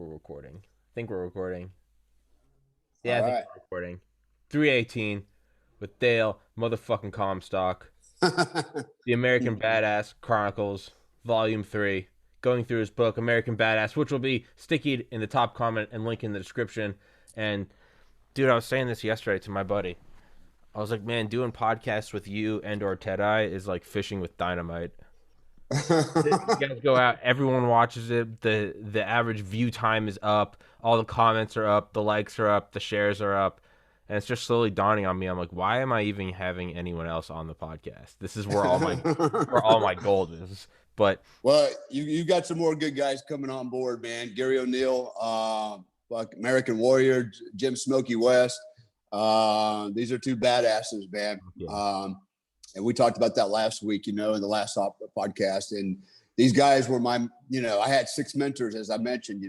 we're recording. I think we're recording. Yeah, All I think right. we're recording. 318 with Dale motherfucking Comstock. The American Badass Chronicles, Volume 3. Going through his book, American Badass, which will be stickied in the top comment and link in the description. And, dude, I was saying this yesterday to my buddy. I was like, man, doing podcasts with you and or Ted-Eye is like fishing with dynamite. You guys go out, everyone watches it. The average view time is up, all the comments are up, the likes are up, the shares are up, and it's just slowly dawning on me. I'm like, why am I even having anyone else on the podcast? This is where all my gold is. But Well, you got some more good guys coming on board, man. Gary O'Neill, American Warrior, Jim Smokey West. These are two badasses, man. yeah, And we talked about that last week, in the last podcast. And these guys were I had 6 mentors, as I mentioned.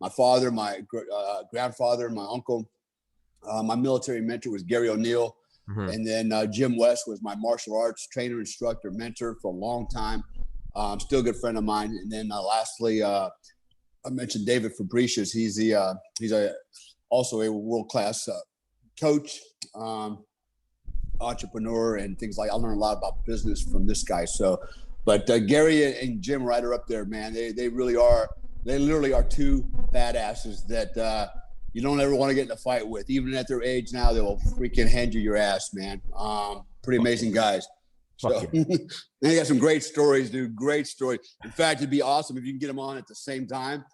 My father, my grandfather, my uncle. My military mentor was Gary O'Neill. mm-hmm. And then Jim West was my martial arts trainer, instructor, mentor for a long time. Still a good friend of mine. And then lastly, I mentioned David Fabricius. He's also a world-class coach, entrepreneur, and things like. I learned a lot about business from this guy. So, but Gary and Jim right are up there, man. They really are. They literally are two badasses that you don't ever want to get in a fight with. Even at their age now, they will freaking hand you your ass, man. Pretty amazing guys. So they got some great stories, dude. Great story. In fact, it'd be awesome if you can get them on at the same time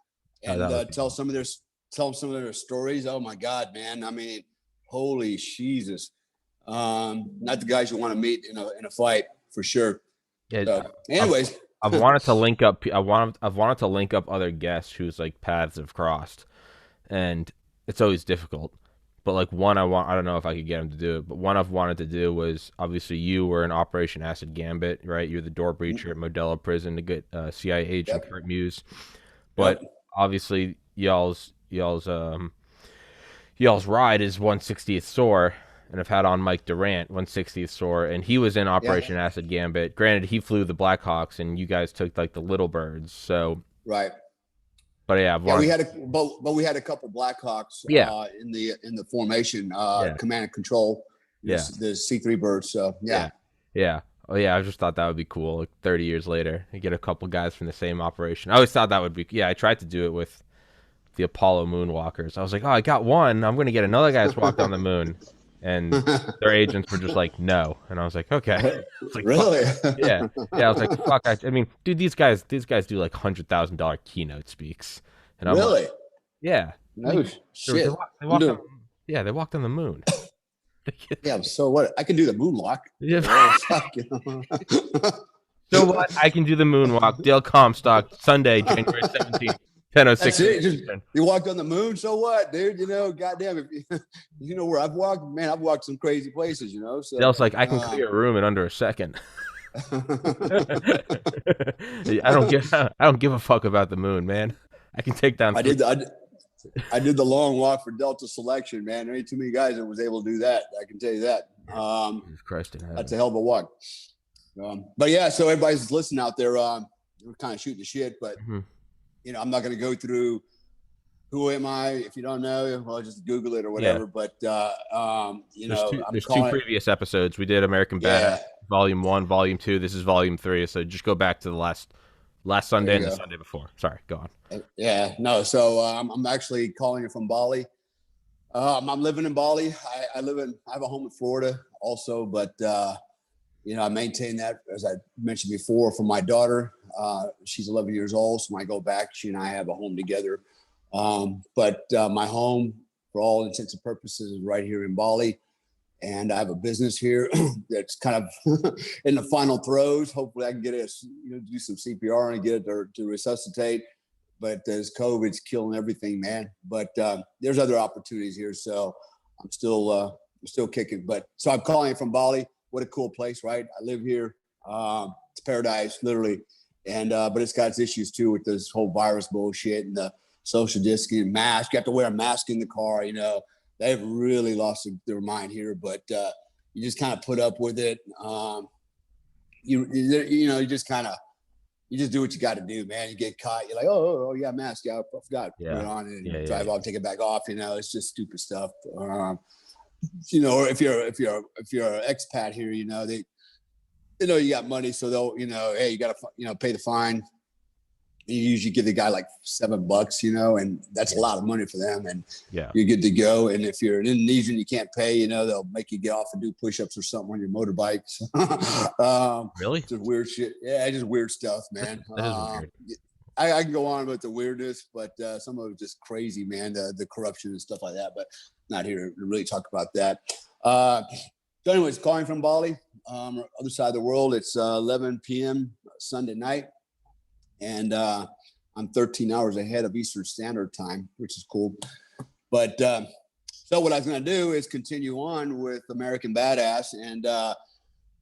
and tell some of their stories. Oh my God, man. I mean, holy Jesus. Not the guys you want to meet in a fight for sure. Yeah, So, anyways, I've wanted to link up. I've wanted to link up other guests whose like paths have crossed, and it's always difficult. But like I don't know if I could get him to do it. But one I've wanted to do was obviously you were in Operation Acid Gambit, right? You're the door breacher at Modelo Prison to get CIA agent Kurt Muse. But yep. obviously y'all's ride is 160th SOAR, and I've had on Mike Durant 160th SOAR, and he was in Operation Acid Gambit. Granted, he flew the Blackhawks, and you guys took like the Little Birds. So Right. but yeah, We had we had a couple Blackhawks in the formation, yeah, command and control, yeah, the C3 birds. So yeah, yeah. Oh yeah, I just thought that would be cool. Like 30 years later, you get a couple guys from the same operation. I always thought that would be. Yeah, I tried to do it with the Apollo Moonwalkers. I was like, oh, I got one. I'm gonna get another guy that's walked on the moon, and their agents were just like, no. And I was like, okay. It's like, Really? yeah, yeah. I was like, fuck. I mean, dude, these guys do like $100,000 keynote speaks, and I'm like, Really? yeah. No shit. They walked on, yeah, they walked on the moon. Yeah. So what? I can do the moonwalk. Yeah. So what? I can do the moonwalk. Dale Comstock, Sunday, January 17th, 10:06. That's it. You walked on the moon. So what, dude? Goddamn. If you know where I've walked, man, I've walked some crazy places. So Dale's like, I can clear a room in under a second. I don't give a fuck about the moon, man. I can take down. I did the long walk for Delta selection, man. There ain't too many guys that was able to do that. I can tell you that. Jesus Christ, that's a hell of a walk. But yeah, so everybody's listening out there. We're kind of shooting the shit, but I'm not going to go through who am I if you don't know. Well, just Google it or whatever. Yeah. But there's two previous episodes. We did American Badass Volume 1, Volume 2. This is Volume 3. So just go back to the last Sunday and the Sunday before. Sorry, go on. Yeah, no. So I'm actually calling you from Bali. I'm living in Bali. I have a home in Florida also, but I maintain that, as I mentioned before, for my daughter. She's 11 years old, so when I go back, she and I have a home together. But my home, for all intents and purposes, is right here in Bali. And I have a business here that's kind of in the final throes. Hopefully I can get it, do some CPR and get it to resuscitate. But as COVID's killing everything, man. But there's other opportunities here. So I'm still kicking. But so I'm calling from Bali. What a cool place, right? I live here. It's paradise, literally. And but it's got its issues too with this whole virus bullshit and the social distancing, mask. You have to wear a mask in the car. They've really lost their mind here, but you just kind of put up with it. You just kind of you just do what you got to do, man. You get caught, you're like, oh yeah, mask, yeah, I forgot, put it on and drive off, take it back off. You know, it's just stupid stuff. You know, or if you're an expat here, you know, they, you know, you got money, so they'll, you know, hey, you got to, you know, pay the fine. You usually give the guy like $7, you know, and that's a lot of money for them. And you're good to go. And if you're an Indonesian, you can't pay, you know, they'll make you get off and do push-ups or something on your motorbikes. Really? Just weird shit. Yeah, just weird stuff, man. That is weird. I can go on with the weirdness, but some of it's just crazy, man. The corruption and stuff like that, but not here to really talk about that. So anyways, calling from Bali, other side of the world. It's 11 p.m. Sunday night. And I'm 13 hours ahead of Eastern Standard Time, which is cool. But so what I was going to do is continue on with American Badass and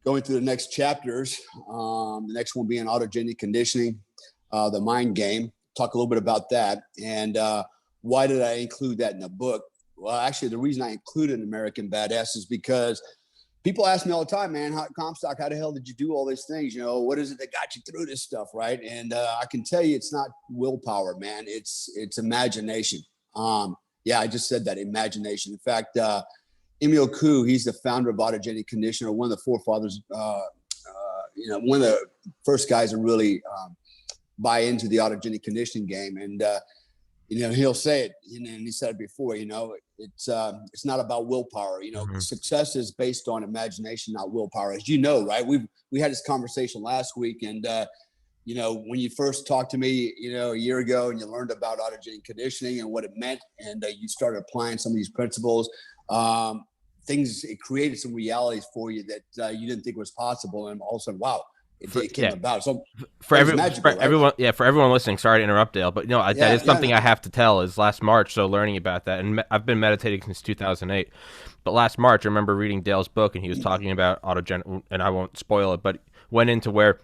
going through the next chapters. The next one being autogenic conditioning, the mind game. Talk a little bit about that. And why did I include that in the book? Well, actually, the reason I included American Badass is because people ask me all the time, man, Comstock, how the hell did you do all these things? You know, what is it that got you through this stuff, right? And I can tell you it's not willpower, man. It's imagination. Yeah, I just said that, imagination. In fact, Emil Koo, he's the founder of autogenic conditioning, one of the forefathers, you know, one of the first guys to really buy into the autogenic conditioning game. And, you know, he'll say it, and he said it before, you know, it's not about willpower. You know, success is based on imagination, not willpower, as you know, right? We had this conversation last week, and you know, when you first talked to me, you know, a year ago, and you learned about autogenic conditioning and what it meant, and you started applying some of these principles, it created some realities for you that you didn't think was possible, and all of a sudden, wow. It came about. So for everyone listening, sorry to interrupt, Dale, but that is something I have to tell is last March. So learning about that, and I've been meditating since 2008, but last March I remember reading Dale's book, and he was talking about autogenic, and I won't spoil it, but went into where,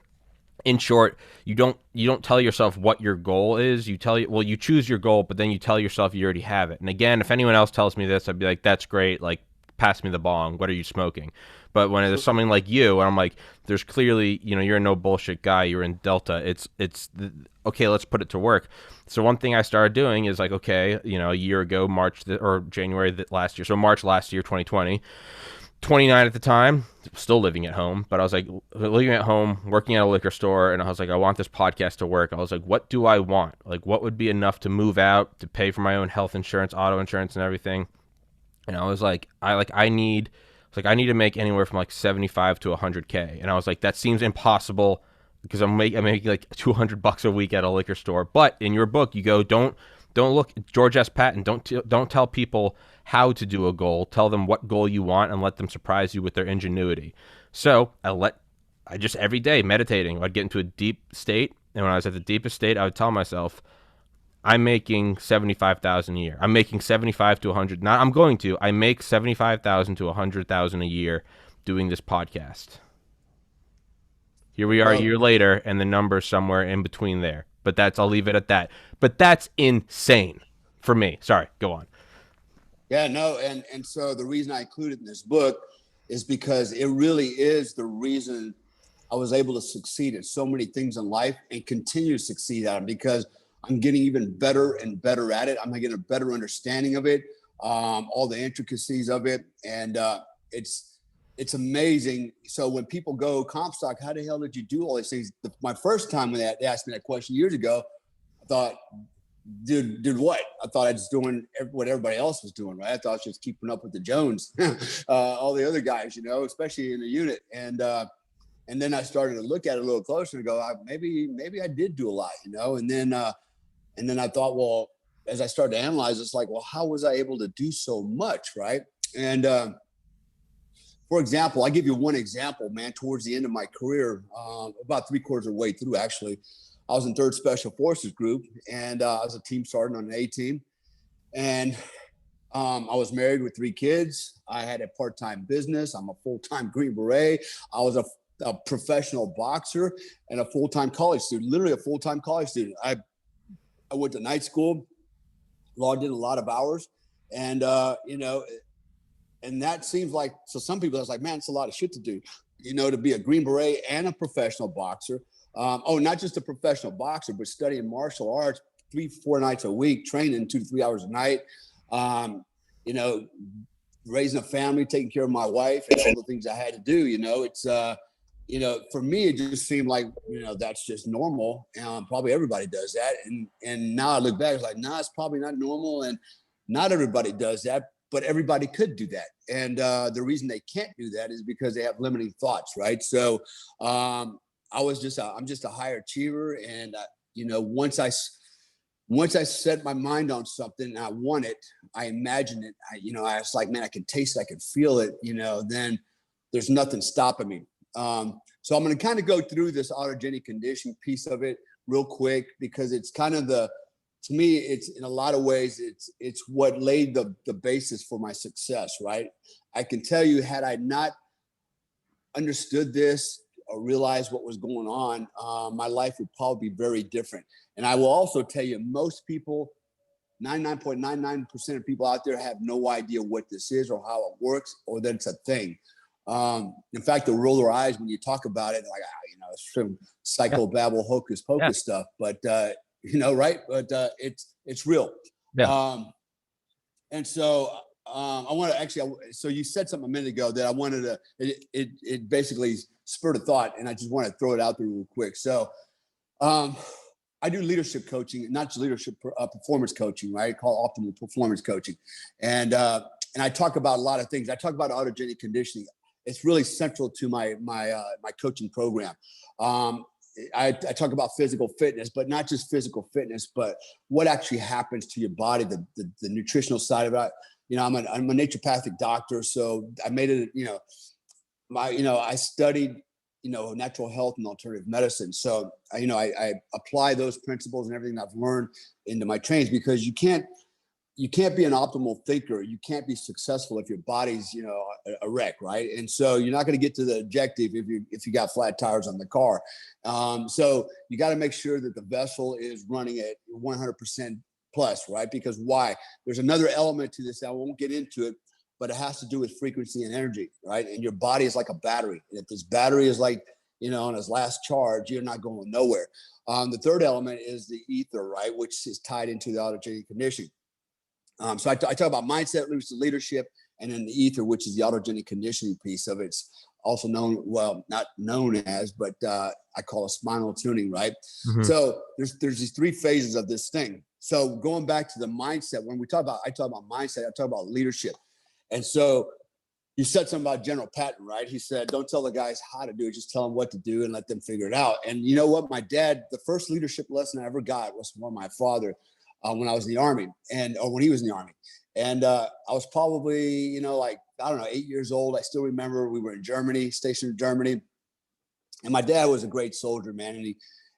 in short, you don't tell yourself what your goal is. You choose your goal, but then you tell yourself you already have it. And again, if anyone else tells me this, I'd be like, that's great. Like, pass me the bong. What are you smoking? But when there's something like you, and I'm like, there's clearly, you know, you're a no bullshit guy. You're in Delta. It's okay. Let's put it to work. So one thing I started doing is like, okay, you know, a year ago, January last year. So March last year, 2020, 29 at the time, still living at home. But I was like, living at home, working at a liquor store, and I was like, I want this podcast to work. I was like, what do I want? Like, what would be enough to move out, to pay for my own health insurance, auto insurance, and everything? And I was like, I need to make anywhere from like 75 to 100K. And I was like, that seems impossible because I'm making like $200 a week at a liquor store. But in your book, you go, don't look, George S. Patton, don't tell people how to do a goal. Tell them what goal you want and let them surprise you with their ingenuity. So I just every day meditating, I'd get into a deep state. And when I was at the deepest state, I would tell myself, I'm making $75,000 a year. I'm making 75 to 100. I make 75,000 to 100,000 a year doing this podcast. Here we are a year later, and the number's somewhere in between there. But I'll leave it at that. But that's insane for me. Sorry, go on. Yeah, no, and so the reason I included in this book is because it really is the reason I was able to succeed at so many things in life and continue to succeed at them, because I'm getting even better and better at it. I'm getting a better understanding of it, all the intricacies of it. And it's amazing. So when people go, Comstock, how the hell did you do all these things? My first time when they asked me that question years ago, I thought, did what? I thought I was doing what everybody else was doing, right? I thought I was just keeping up with the Jones, all the other guys, you know, especially in the unit. And then I started to look at it a little closer and go, maybe I did do a lot, you know? And then I thought, well, as I started to analyze, it's like, well, how was I able to do so much, right? And for example, I give you one example, man. Towards the end of my career, about 3/4 of the way through, actually, I was in 3rd Special Forces Group, and I was a team sergeant on an A team. And I was married with 3 kids. I had a part-time business. I'm a full-time Green Beret. I was a professional boxer and a full-time college student, literally a full-time college student. I went to night school, logged in a lot of hours, and you know, and that seems like, so some people, I was like, man, it's a lot of shit to do, you know, to be a Green Beret and a professional boxer, Not just a professional boxer, but studying martial arts 3-4 nights a week, training 2 to 3 hours a night. You know, raising a family, taking care of my wife, and all the things I had to do. You know, it's you know, for me, it just seemed like, you know, that's just normal. Probably everybody does that. And now I look back, it's like, nah, it's probably not normal. And not everybody does that, but everybody could do that. And the reason they can't do that is because they have limiting thoughts, right? So I'm just a high achiever. And, you know, once I set my mind on something and I want it, I imagine it, I was like, man, I can taste it, I can feel it, you know, then there's nothing stopping me. So I'm going to kind of go through this autogenic conditioning piece of it real quick, because it's kind of to me, it's in a lot of ways, it's what laid the basis for my success, right? I can tell you, had I not understood this or realized what was going on, my life would probably be very different. And I will also tell you, most people, 99.99% of people out there have no idea what this is or how it works or that it's a thing. In fact, they'll roll their eyes when you talk about it, like, you know, it's some psychobabble, hocus pocus stuff, but, you know, right. But, it's real. Yeah. And so, I want to actually, so you said something a minute ago that I wanted to, it basically spurred a thought, and I just want to throw it out there real quick. So, I do leadership coaching, not just leadership, performance coaching, right? Called optimal performance coaching. And I talk about a lot of things. I talk about autogenic conditioning. It's really central to my coaching program. I talk about physical fitness, but not just physical fitness, but what actually happens to your body, the nutritional side of it. You know, I'm a naturopathic doctor, so I made it, you know, I studied, you know, natural health and alternative medicine. So, you know, I apply those principles and everything I've learned into my trainings, because you can't be an optimal thinker. You can't be successful if your body's, you know, a wreck, right? And so you're not going to get to the objective if you got flat tires on the car. So you got to make sure that the vessel is running at 100% plus, right? Because why? There's another element to this. I won't get into it, but it has to do with frequency and energy, right? And your body is like a battery. And if this battery is like, you know, on its last charge, you're not going nowhere. The third element is the ether, right? Which is tied into the autogenic conditioning. So I talk about mindset, leadership, and then the ether, which is the autogenic conditioning piece of it. It's also known, well, not known as, but I call it spinal tuning, right? Mm-hmm. So there's these three phases of this thing. So going back to the mindset, when I talk about mindset, I talk about leadership. And so you said something about General Patton, right? He said, don't tell the guys how to do it, just tell them what to do and let them figure it out. And you know what? My dad, the first leadership lesson I ever got was from my father. When I was in the Army, or when he was in the Army. And I was probably, you know, like, I don't know, 8 years old. I still remember we were in Germany, stationed in Germany. And my dad was a great soldier, man.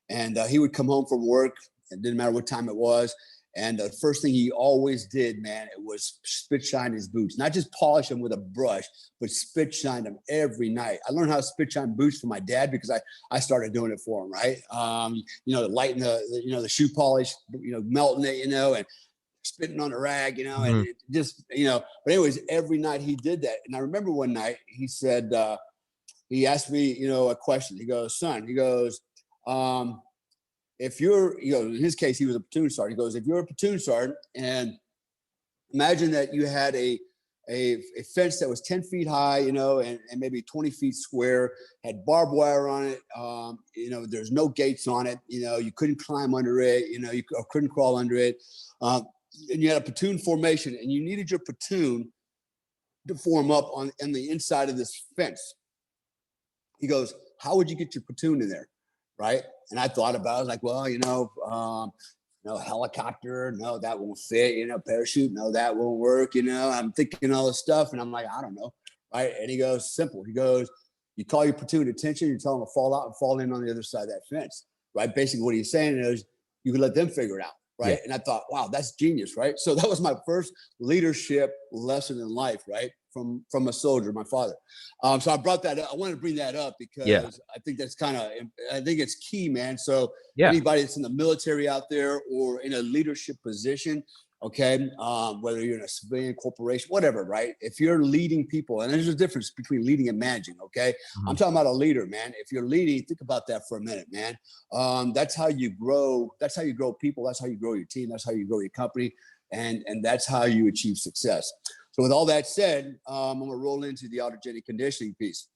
And he would come home from work. It didn't matter what time it was. And the first thing he always did, man, it was spit shine his boots. Not just polish them with a brush, but spit shine them every night. I learned how to spit shine boots from my dad because I started doing it for him, right? You know, lighting the shoe polish, you know, melting it, you know, and spitting on the rag, you know, and it just, you know. But anyways, every night he did that. And I remember one night he said, he asked me, you know, a question. He goes, son, he goes, if you're, you know, in his case, he was a platoon sergeant. He goes, if you're a platoon sergeant and imagine that you had a fence that was 10 feet high, you know, and maybe 20 feet square, had barbed wire on it. You know, there's no gates on it. You know, you couldn't climb under it, you know, you couldn't crawl under it. And you had a platoon formation and you needed your platoon to form up on the inside of this fence. He goes, how would you get your platoon in there? Right. And I thought about it. I was like, well, you know, helicopter, no, that won't fit, you know, parachute, no, that won't work, you know. I'm thinking all this stuff and I'm like, I don't know. Right. And he goes, simple. He goes, you call your platoon attention, you tell them to fall out and fall in on the other side of that fence. Right. Basically what he's saying is you can let them figure it out. Right. Yeah. And I thought, wow, that's genius. Right. So that was my first leadership lesson in life. Right. From a soldier, my father. So I brought that up. I wanted to bring that up because I think that's I think it's key, man. So anybody that's in the military out there or in a leadership position, Okay. Whether you're in a civilian corporation, whatever, right? If you're leading people, and there's a difference between leading and managing. Okay. I'm talking about a leader, man. If you're leading, think about that for a minute, man. That's how you grow. That's how you grow people. That's how you grow your team. That's how you grow your company. And that's how you achieve success. So with all that said, I'm going to roll into the autogenic conditioning piece.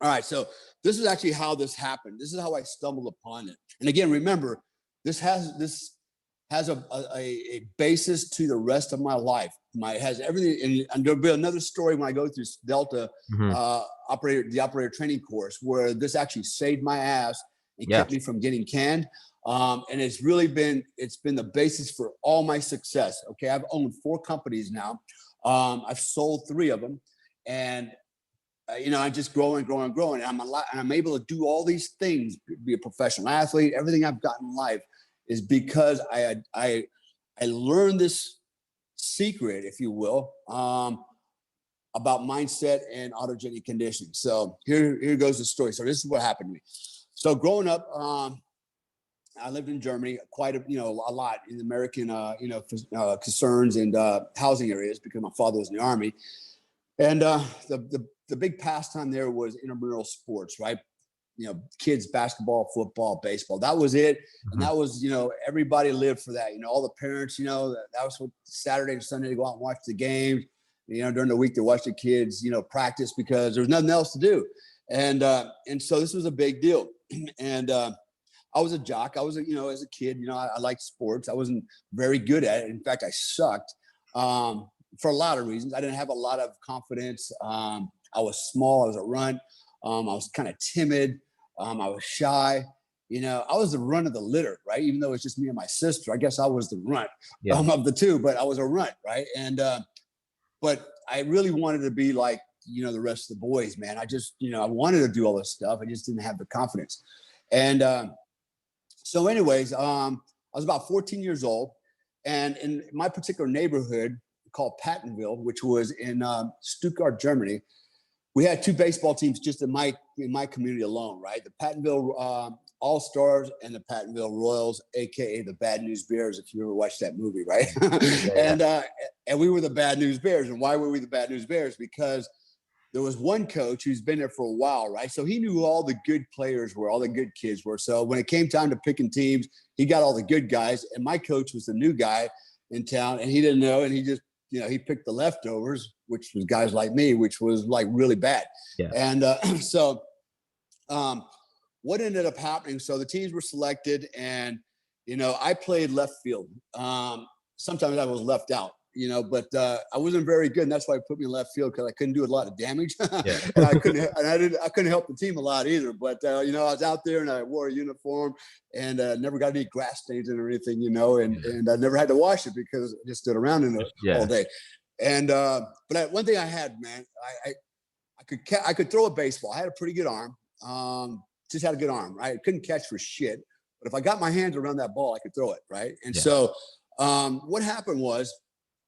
All right. So this is actually how this happened. This is how I stumbled upon it. And again, remember, this has a basis to the rest of my life. It has everything, and there'll be another story when I go through Delta the operator training course, where this actually saved my ass and kept me from getting canned. And it's been the basis for all my success. Okay, I've owned 4 companies now. I've sold 3 of them, and I'm just growing. And I'm able to do all these things, be a professional athlete. Everything I've got in life is because I learned this secret, if you will, about mindset and autogenic conditioning. So here goes the story. So this is what happened to me. So growing up, I lived in Germany quite a lot in American concerns and housing areas, because my father was in the army. And the big pastime there was intramural sports, right? Kids, basketball, football, baseball. That was it. And that was, everybody lived for that. All the parents, that was what Saturday and Sunday to go out and watch the games. During the week to watch the kids, practice, because there was nothing else to do. And so this was a big deal. And I was a jock. I was, as a kid, I liked sports. I wasn't very good at it. In fact, I sucked for a lot of reasons. I didn't have a lot of confidence. I was small. I was a runt. I was kind of timid. I was shy. I was the runt of the litter, right? Even though it's just me and my sister, I guess I was the runt of the 2, but I was a runt, right? And but I really wanted to be like, the rest of the boys, man. I just, I wanted to do all this stuff. I just didn't have the confidence. And so anyways, I was about 14 years old. And in my particular neighborhood called Pattonville, which was in Stuttgart, Germany, we had 2 baseball teams just in my community alone, right? The Pattonville All-Stars and the Pattonville Royals, aka the Bad News Bears, if you ever watched that movie, right? And we were the Bad News Bears. And why were we the Bad News Bears? Because there was one coach who's been there for a while, right? So he knew who all the good players were, all the good kids were. So when it came time to picking teams, he got all the good guys. And my coach was the new guy in town, and he didn't know. And he just, he picked the leftovers, which was guys like me, which was like really bad. And so what ended up happening, so the teams were selected, and, I played left field. Sometimes I was left out, but I wasn't very good. And that's why I put me in left field, because I couldn't do a lot of damage. And I couldn't help the team a lot either. But, I was out there and I wore a uniform, and never got any grass stains in it or anything, and I never had to wash it because I just stood around in it all day. And, but one thing I had, man, I could throw a baseball. I had a pretty good arm. Just had a good arm, right? I couldn't catch for shit, but if I got my hands around that ball, I could throw it, right? And so what happened was,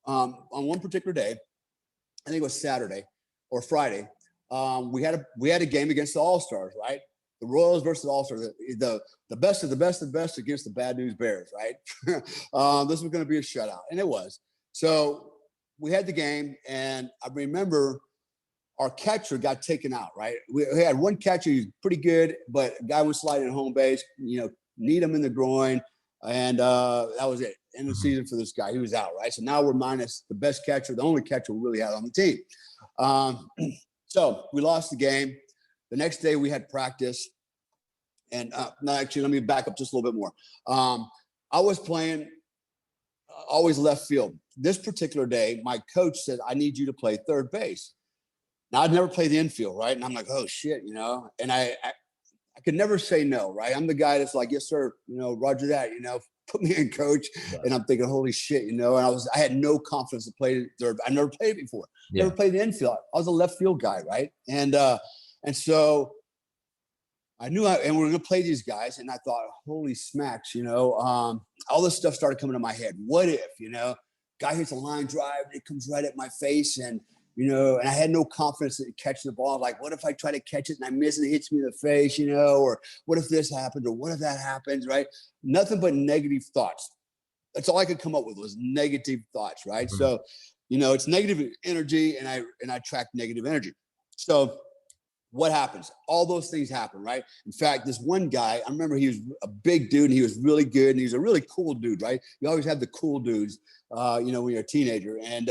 on one particular day, I think it was Saturday or Friday, we had a game against the All-Stars, right? The Royals versus the All-Stars, the best of the best of the best against the Bad News Bears, right? This was going to be a shutout, and it was. So we had the game, and I remember our catcher got taken out, right? We had one catcher who's pretty good, but a guy was sliding at home base, need him in the groin, and that was it. End of the season for this guy. He was out, right? So now we're minus the best catcher, the only catcher we really had on the team. So we lost the game. The next day we had practice. And no, actually, let me back up just a little bit more. I was playing always left field. This particular day, my coach said, I need you to play third base. Now, I'd never played the infield, right? And I'm like, oh, shit, And I could never say no, right? I'm the guy that's like, yes, sir, roger that, put me in, coach. And I'm thinking, holy shit, and I had no confidence to play third. I never played it before. Never played the infield. I was a left field guy, right? And so I knew and we were going to play these guys. And I thought, holy smacks, all this stuff started coming to my head. What if, guy hits a line drive, it comes right at my face, and I had no confidence in catching the ball. Like, what if I try to catch it and I miss and it hits me in the face, or what if this happens, or what if that happens, right? Nothing but negative thoughts. That's all I could come up with was negative thoughts, right? Mhm. So, it's negative energy, and I attract negative energy. So what happens? All those things happen, right? In fact, this one guy, I remember he was a big dude and he was really good and he was a really cool dude, right? You always have the cool dudes, when you're a teenager. And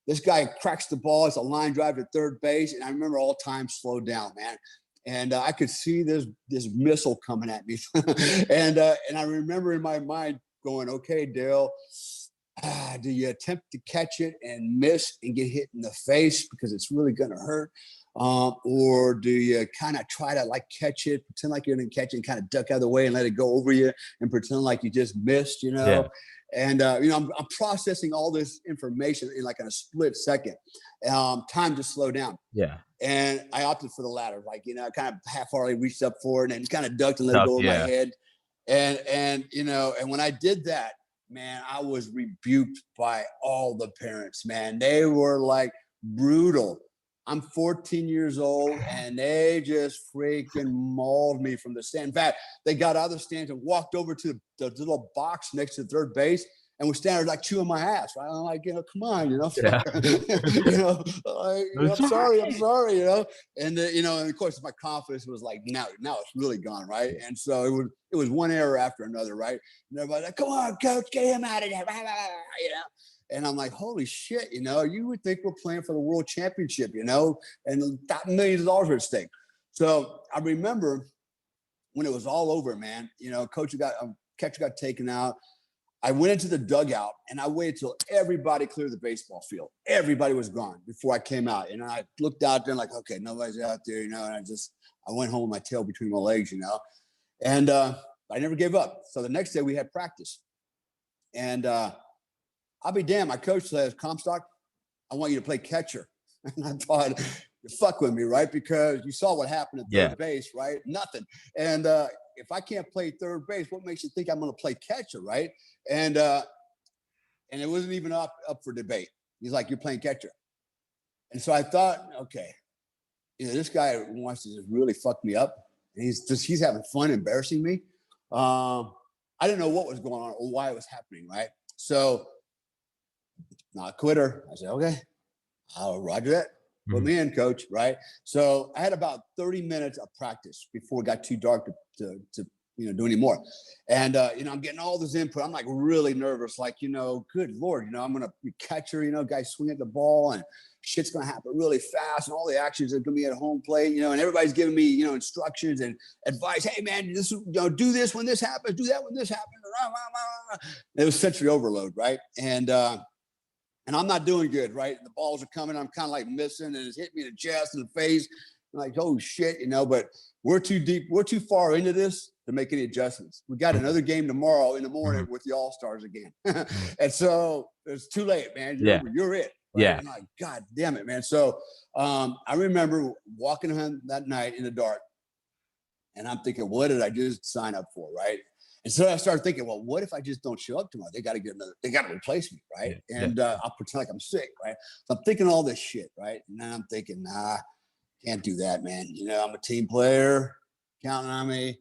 this guy cracks the ball. It's a line drive to third base. And I remember all time slowed down, man. And I could see this missile coming at me. and I remember in my mind going, okay, Dale, do you attempt to catch it and miss and get hit in the face because it's really going to hurt? Or do you kind of try to like catch it, pretend like you're going to catch it and kind of duck out of the way and let it go over you and pretend like you just missed, Yeah. And, I'm processing all this information in like in a split second. Time to slow down. Yeah. And I opted for the latter, like, I kind of half-heartedly reached up for it and kind of ducked and let it Duck, go over my yeah. head. And when I did that, man, I was rebuked by all the parents, man. They were like brutal. I'm 14 years old and they just freaking mauled me from the stand. In fact, they got out of the stands and walked over to the little box next to third base and were standing like chewing my ass. Right? I'm like, come on, Yeah. I'm sorry. And and of course my confidence was like, now it's really gone, right? And so it was one error after another, right? And everybody's like, come on, coach, get him out of there, And I'm like, holy shit, you would think we're playing for the world championship, and millions of dollars at stake. So I remember when it was all over, man, catcher got taken out. I went into the dugout and I waited till everybody cleared the baseball field. Everybody was gone before I came out. And I looked out there and like, okay, nobody's out there, and I went home with my tail between my legs, and I never gave up. So the next day we had practice. And I'll be damned. My coach says, Comstock, I want you to play catcher. And I thought, you fuck with me, right? Because you saw what happened at third base, right? Nothing. And if I can't play third base, what makes you think I'm going to play catcher, right? And it wasn't even up for debate. He's like, you're playing catcher. And so I thought, okay, this guy wants to just really fuck me up. And he's having fun embarrassing me. I didn't know what was going on or why it was happening, right? So not a quitter. I said, okay, I'll roger that. Put me in, coach, right? So I had about 30 minutes of practice before it got too dark to do any more. And, I'm getting all this input. I'm like really nervous, like, good Lord, I'm going to be catcher, guys swing at the ball and shit's going to happen really fast. And all the actions are going to be at home plate, and everybody's giving me, instructions and advice. Hey man, do this when this happens, do that when this happens. It was sensory overload, right? And I'm not doing good, right? The balls are coming. I'm kind of like missing, and it's hitting me in the chest and the face. I'm like, oh shit, but we're too deep. We're too far into this to make any adjustments. We got another game tomorrow in the morning with the All-Stars again. And so it's too late, man. You're it. Right? Yeah. I'm like, God damn it, man. So I remember walking home that night in the dark, and I'm thinking, what did I just sign up for, right? And so I started thinking, well, what if I just don't show up tomorrow? They got to replace me, right? And I'll pretend like I'm sick, right? So I'm thinking all this shit, right? And then I'm thinking, nah, can't do that, man. I'm a team player, counting on me,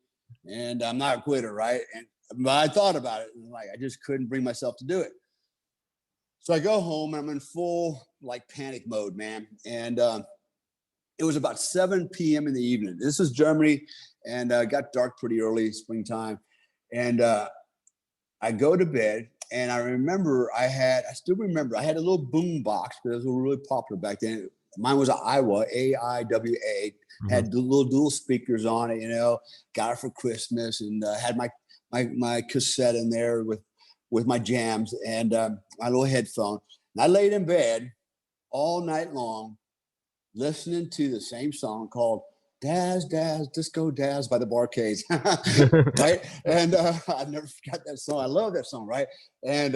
and I'm not a quitter, right? But I thought about it, and I just couldn't bring myself to do it. So I go home, and I'm in full panic mode, man. And it was about 7 p.m. in the evening. This is Germany, and it got dark pretty early, springtime. And I go to bed, and I still remember, I had a little boom box because those were really popular back then. Mine was an Iowa, AIWA, had the little dual speakers on it, got it for Christmas, and had my cassette in there with my jams and my little headphone. And I laid in bed all night long listening to the same song called Daz, Daz, Disco Daz by the Barcades. Right? And I never forgot that song. I love that song, right? And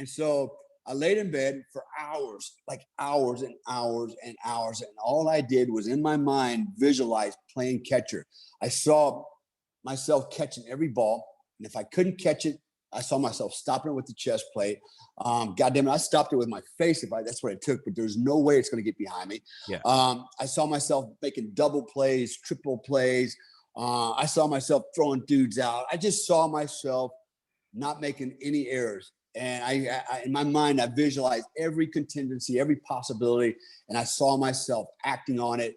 so I laid in bed for hours, hours and hours and hours. And all I did was in my mind visualize playing catcher. I saw myself catching every ball. And if I couldn't catch it, I saw myself stopping it with the chest plate. God damn it, I stopped it with my face that's what it took, but there's no way it's going to get behind me. Yeah. I saw myself making double plays, triple plays. I saw myself throwing dudes out. I just saw myself not making any errors. And I in my mind, I visualized every contingency, every possibility, and I saw myself acting on it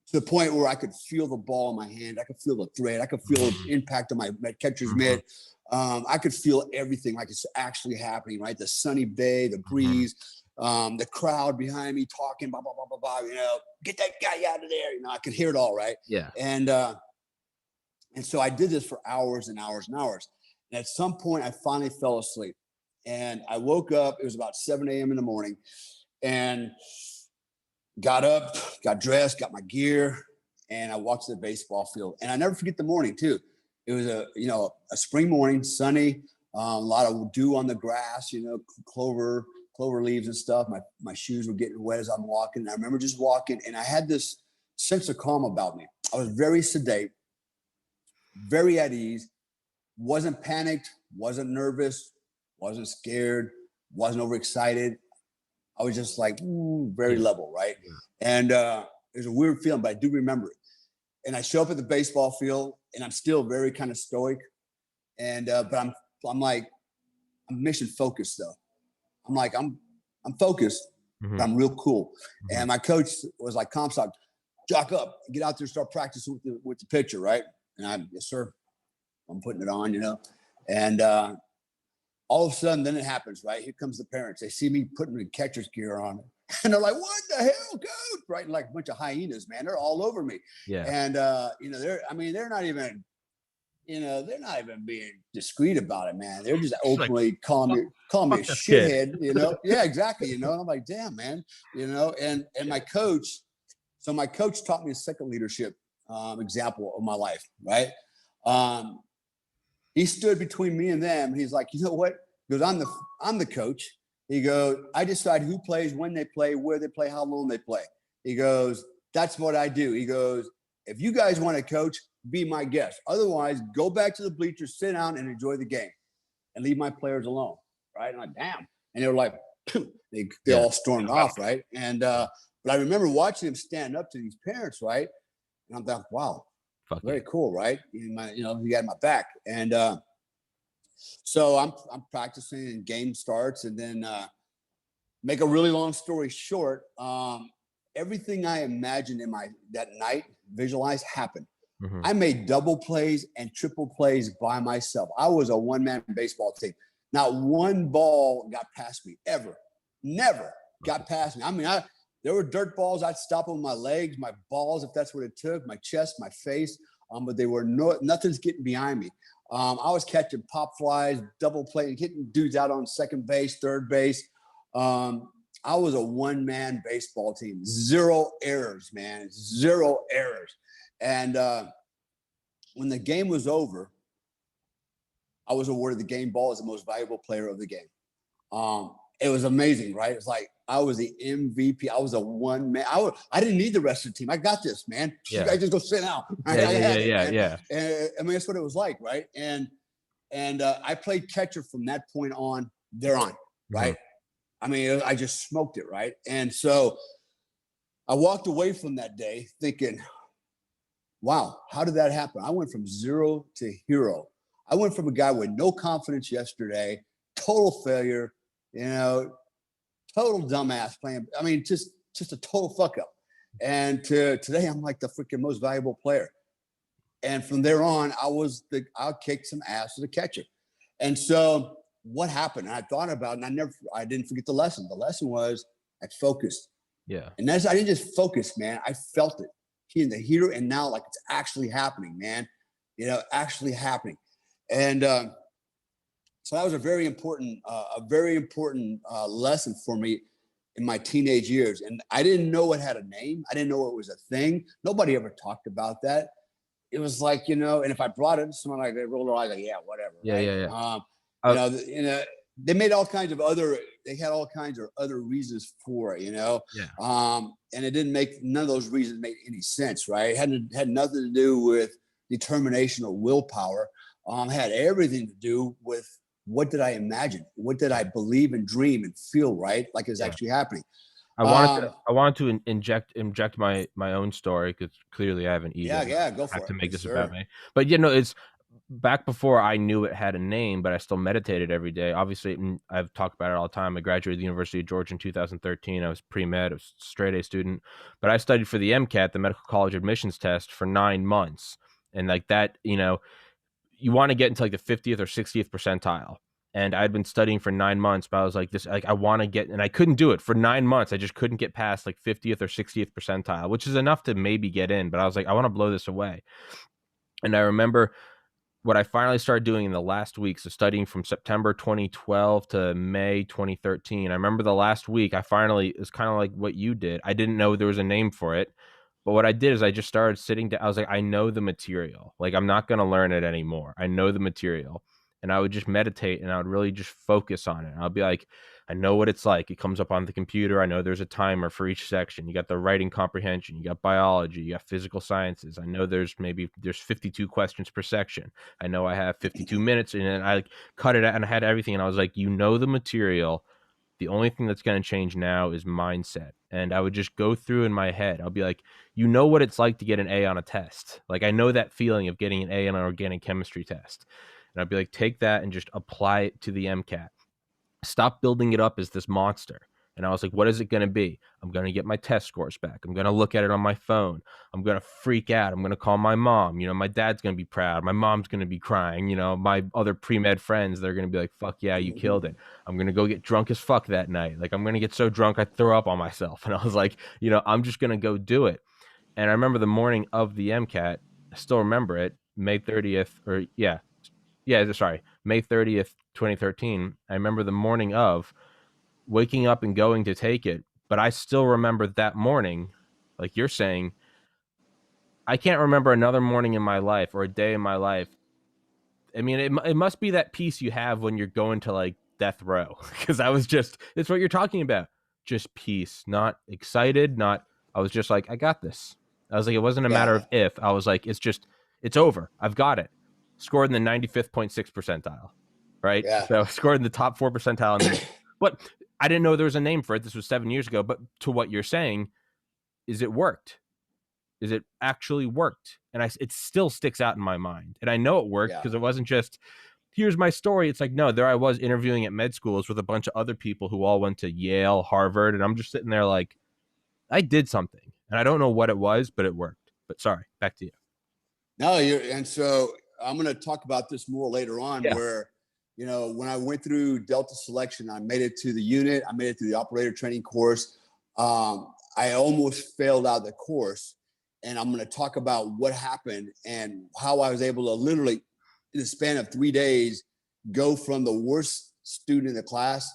to the point where I could feel the ball in my hand. I could feel the thread. I could feel the impact of my catcher's mitt. I could feel everything like it's actually happening, right? The sunny day, the breeze, the crowd behind me talking, blah, blah, blah, blah, blah, get that guy out of there. I could hear it all, right? Yeah. And so I did this for hours and hours and hours. And at some point, I finally fell asleep. And I woke up. It was about 7 a.m. in the morning. And got up, got dressed, got my gear, and I walked to the baseball field. And I never forget the morning too. It was a spring morning, sunny, a lot of dew on the grass, clover leaves and stuff. My shoes were getting wet as I'm walking. And I remember just walking, and I had this sense of calm about me. I was very sedate, very at ease, wasn't panicked, wasn't nervous, wasn't scared, wasn't overexcited. I was just like, very level, right? And it was a weird feeling, but I do remember it. And I show up at the baseball field, and I'm still very kind of stoic. And but I'm mission focused though. I'm focused, but I'm real cool. And my coach was like, Comstock, jock up, get out there, start practicing with the pitcher, right? And I'm, yes sir, I'm putting it on, and all of a sudden, then it happens, right? Here comes the parents. They see me putting the catcher's gear on, and they're like, "What the hell, coach?" Right? And like a bunch of hyenas, man. They're all over me. Yeah. And they're not even, they're not even being discreet about it, man. They're just openly calling me a shithead, Yeah, exactly. And I'm like, damn, man. And my coach. So my coach taught me a second leadership example of my life, right? He stood between me and them. And he's like, you know what? He goes, I'm the coach. He goes, I decide who plays, when they play, where they play, how long they play. He goes, that's what I do. He goes, if you guys want to coach, be my guest. Otherwise, go back to the bleachers, sit down, and enjoy the game, and leave my players alone. Right? And I'm like, damn. And they were like, they all stormed off, right? And but I remember watching them stand up to these parents, right? And I'm like, wow. Very cool, right? He had my back. And so I'm practicing, and game starts, and then make a really long story short, everything I imagined in that night, visualized, happened. I made double plays and triple plays by myself. I was a one-man baseball team. Not one ball got past me ever. Never got past me. I mean, there were dirt balls. I'd stop them with my legs, my balls, if that's what it took, my chest, my face. But they were nothing's getting behind me. I was catching pop flies, double play, hitting dudes out on second base, third base. I was a one-man baseball team. 0 errors, man. 0 errors. And when the game was over, I was awarded the game ball as the most valuable player of the game. It was amazing, right? It's like I was the MVP. I was a one man. I didn't need the rest of the team. I got this, man. You guys just go sit down. Yeah. And I mean, that's what it was like, right? And I played catcher from that point on. Thereon, right? I mean, I just smoked it, right? And so I walked away from that day thinking, wow, how did that happen? I went from 0 to hero. I went from a guy with no confidence yesterday, total failure, total dumbass playing. I mean, just a total fuck up. And today, I'm like the freaking most valuable player. And from there on, I'll kick some ass as a catcher. And so what happened? And I thought about it, and I didn't forget the lesson. The lesson was I focused. Yeah. And I didn't just focus, man. I felt it. In the here and now, like it's actually happening, man. Actually happening. And so that was a very important lesson for me in my teenage years. And I didn't know it had a name. I didn't know it was a thing. Nobody ever talked about that. It was like, and if I brought it to someone, like they rolled their eyes, like, yeah, whatever. Yeah. Right? They made all kinds of other reasons for it, and it didn't make, none of those reasons made any sense, right? It had nothing to do with determination or willpower. Had everything to do with what did I imagine? What did I believe and dream and feel, right? Like it's actually happening. I wanted to inject my own story, because clearly I haven't either. Yeah, go for it. I have to make this about me. But it's back before I knew it had a name, but I still meditated every day. Obviously, I've talked about it all the time. I graduated the University of Georgia in 2013. I was pre-med, I was a straight A student, but I studied for the MCAT, the medical college admissions test, for 9 months. And like that, you want to get into like the 50th or 60th percentile. And I'd been studying for 9 months, but I was like, I want to get, and I couldn't do it for 9 months. I just couldn't get past like 50th or 60th percentile, which is enough to maybe get in. But I was like, I want to blow this away. And I remember what I finally started doing in the last week, so studying from September 2012 to May 2013. I remember the last week, it was kind of like what you did. I didn't know there was a name for it. But what I did is I just started sitting down. I was like, I know the material. Like, I'm not going to learn it anymore. I know the material. And I would just meditate and I would really just focus on it. And I'll be like, I know what it's like. It comes up on the computer. I know there's a timer for each section. You got the writing comprehension. You got biology. You got physical sciences. I know there's 52 questions per section. I know I have 52 minutes. And then I cut it out and I had everything. And I was like, you know the material. The only thing that's going to change now is mindset. And I would just go through in my head. I'll be like, you know what it's like to get an A on a test. Like, I know that feeling of getting an A on an organic chemistry test. And I'd be like, take that and just apply it to the MCAT. Stop building it up as this monster. And I was like, what is it going to be? I'm going to get my test scores back. I'm going to look at it on my phone. I'm going to freak out. I'm going to call my mom. My dad's going to be proud. My mom's going to be crying. My other pre-med friends, they're going to be like, fuck yeah, you killed it. I'm going to go get drunk as fuck that night. Like, I'm going to get so drunk I throw up on myself. And I was like, I'm just going to go do it. And I remember the morning of the MCAT, I still remember it, May 30th, May 30th, 2013. I remember the morning of waking up and going to take it. But I still remember that morning, like you're saying, I can't remember another morning in my life or a day in my life. I mean, it must be that peace you have when you're going to like death row. Because it's what you're talking about. Just peace, not excited, I was just like, I got this. I was like, it wasn't a matter of if. I was like, it's over. I've got it. Scored in the 95.6 percentile, right? Yeah. So scored in the top 4 percentile. But I didn't know there was a name for it. This was 7 years ago. But to what you're saying, is it worked? Is it actually worked? And it still sticks out in my mind. And I know it worked because it wasn't just, here's my story. It's like, no, there I was interviewing at med schools with a bunch of other people who all went to Yale, Harvard. And I'm just sitting there like, I did something. And I don't know what it was, but it worked. But sorry, back to you. No, and so I'm going to talk about this more later on where, when I went through Delta selection, I made it to the unit. I made it through the operator training course. I almost failed out of the course. And I'm going to talk about what happened and how I was able to literally, in the span of 3 days, go from the worst student in the class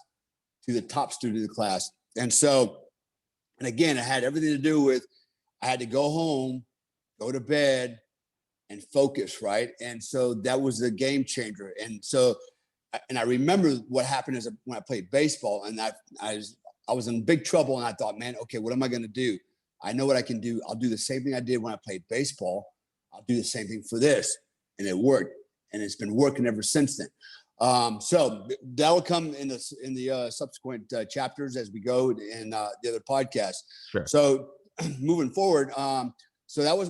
to the top student in the class. And again, it had everything to do with, I had to go home, go to bed, and focus, right? And so that was the game changer. And I remember what happened when I played baseball, and I was in big trouble, and I thought, man, okay, what am I going to do? I know what I can do. I'll do the same thing I did when I played baseball. I'll do the same thing for this. And it worked. And it's been working ever since then. So that will come in the subsequent chapters as we go in the other podcasts. Sure. So moving forward, so that was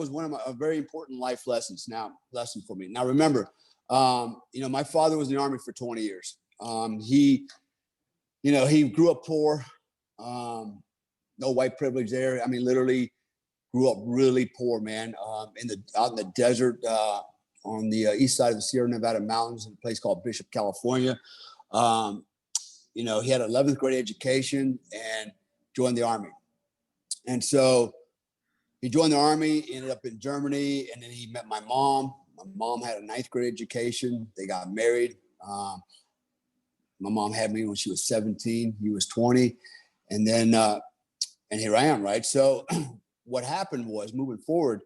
one of a very important life lesson for me. Now remember, my father was in the Army for 20 years. He grew up poor. No white privilege there. I mean, literally grew up really poor, man. Out in the desert, on the east side of the Sierra Nevada mountains in a place called Bishop, California. He had an 11th grade education and joined the Army. And so he joined the Army, ended up in Germany, and then he met my mom. My mom had a 9th grade education. They got married. My mom had me when she was 17. He was 20. And then, and here I am, right? So what happened was, moving forward,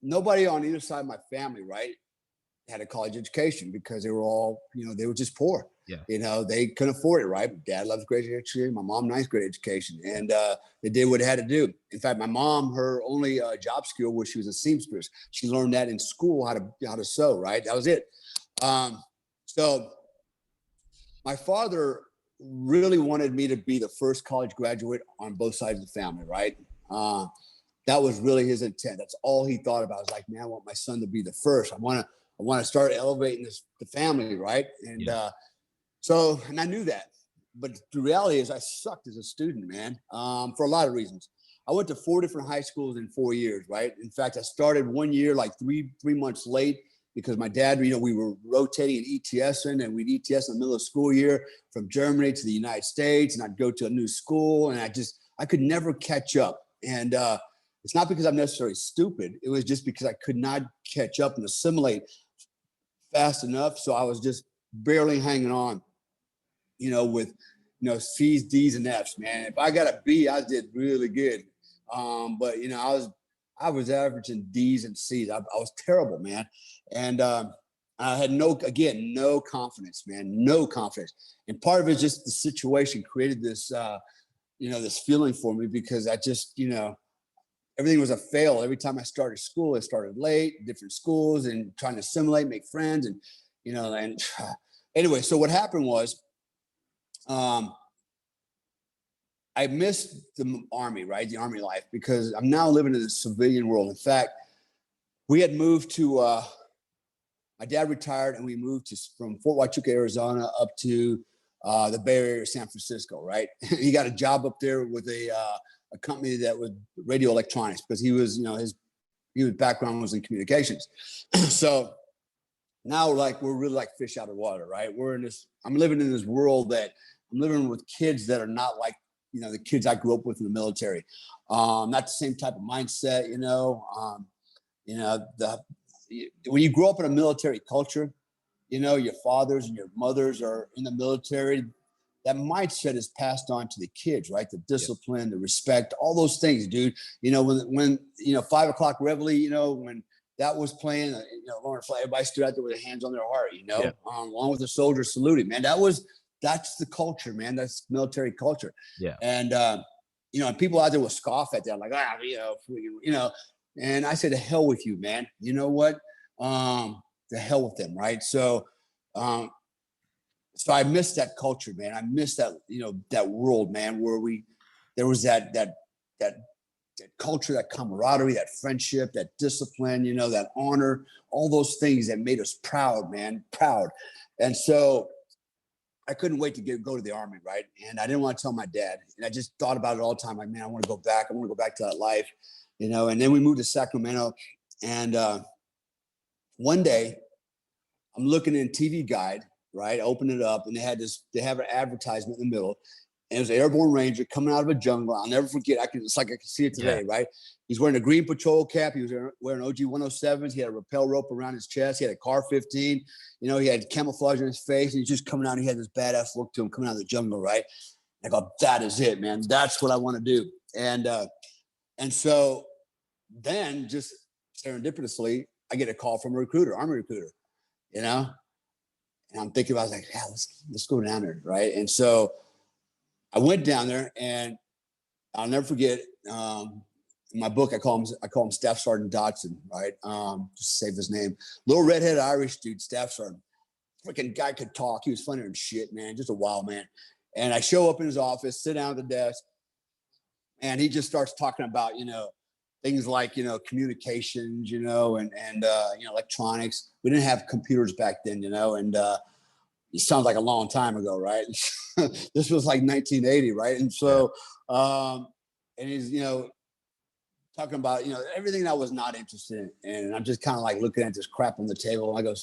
nobody on either side of my family, right, had a college education because they were all, they were just poor. Yeah. They couldn't afford it, right? Dad 11th grade education, my mom 9th grade education. And they did what they had to do. In fact, my mom, her only job skill was she was a seamstress. She learned that in school, how to sew, right? That was it. So my father really wanted me to be the first college graduate on both sides of the family, right? that was really his intent. That's all he thought about. It was like, man, I want my son to be the first. I want to start elevating the family, right? And and I knew that. But the reality is I sucked as a student, man, for a lot of reasons. I went to 4 different high schools in 4 years, right? In fact, I started 1 year like three months late because my dad, we were rotating and ETSing, and we'd ETS in the middle of the school year from Germany to the United States, and I'd go to a new school, and I could never catch up. And it's not because I'm necessarily stupid. It was just because I could not catch up and assimilate fast enough. So I was just barely hanging on, with, C's, D's, and F's, man. If I got a B, I did really good. But I was averaging D's and C's. I was terrible, man. And I had no confidence, man, no confidence. And part of it is just the situation created this, this feeling for me, because I just, everything was a fail. Every time I started school, I started late, different schools, and trying to assimilate, make friends. And, and anyway, so what happened was, I missed the Army, right? The Army life, because I'm now living in the civilian world. In fact, we had moved to, my dad retired, and we moved from Fort Huachuca, Arizona, up to the Bay Area, San Francisco, right? He got a job up there with a company that was radio electronics, because he was, his background was in communications. So now, we're really like fish out of water, right? I'm living in this world that I'm living with kids that are not like, the kids I grew up with in the military. Not the same type of mindset, when you grow up in a military culture, your fathers and your mothers are in the military. That mindset is passed on to the kids, right? The discipline, the respect, all those things, dude. When 5 o'clock reveille, when that was playing, Lawrence Fly, everybody stood out there with their hands on their heart, along with the soldiers saluting, man. That's the culture, man. That's military culture. Yeah. And, and people out there will scoff at that, like, and I said, to hell with you, man. You know what? To hell with them, right? So I missed that culture, man. I missed that, that world, man, where there was that culture, that camaraderie, that friendship, that discipline, that honor, all those things that made us proud, man, proud. And so I couldn't wait to go to the Army, right? And I didn't want to tell my dad. And I just thought about it all the time, like, man, I want to go back. I want to go back to that life, And then we moved to Sacramento. And one day, I'm looking in TV Guide, right? I open it up, and they have an advertisement in the middle. And it was an airborne ranger coming out of a jungle. I'll never forget. It's like I can see it today, right? He's wearing a green patrol cap. He was wearing OG 107s. He had a rappel rope around his chest. He had a Car 15. He had camouflage on his face. And he's just coming out. He had this badass look to him coming out of the jungle, right? I go, that is it, man. That's what I want to do. And so then, just serendipitously, I get a call from a recruiter, Army recruiter, And I'm thinking about, like, yeah, let's go down there, right? And so I went down there, and I'll never forget. In my book, I call him Staff Sergeant Dodson, right? Just save his name. Little redhead Irish dude, Staff Sergeant. Freaking guy could talk. He was funnier than shit, man. Just a wild man. And I show up in his office, sit down at the desk, and he just starts talking about, things like, communications, and electronics. We didn't have computers back then, and it sounds like a long time ago, right? This was like 1980, right? And so, and he's, talking about, everything that I was not interested in. And I'm just kind of like looking at this crap on the table. And I go,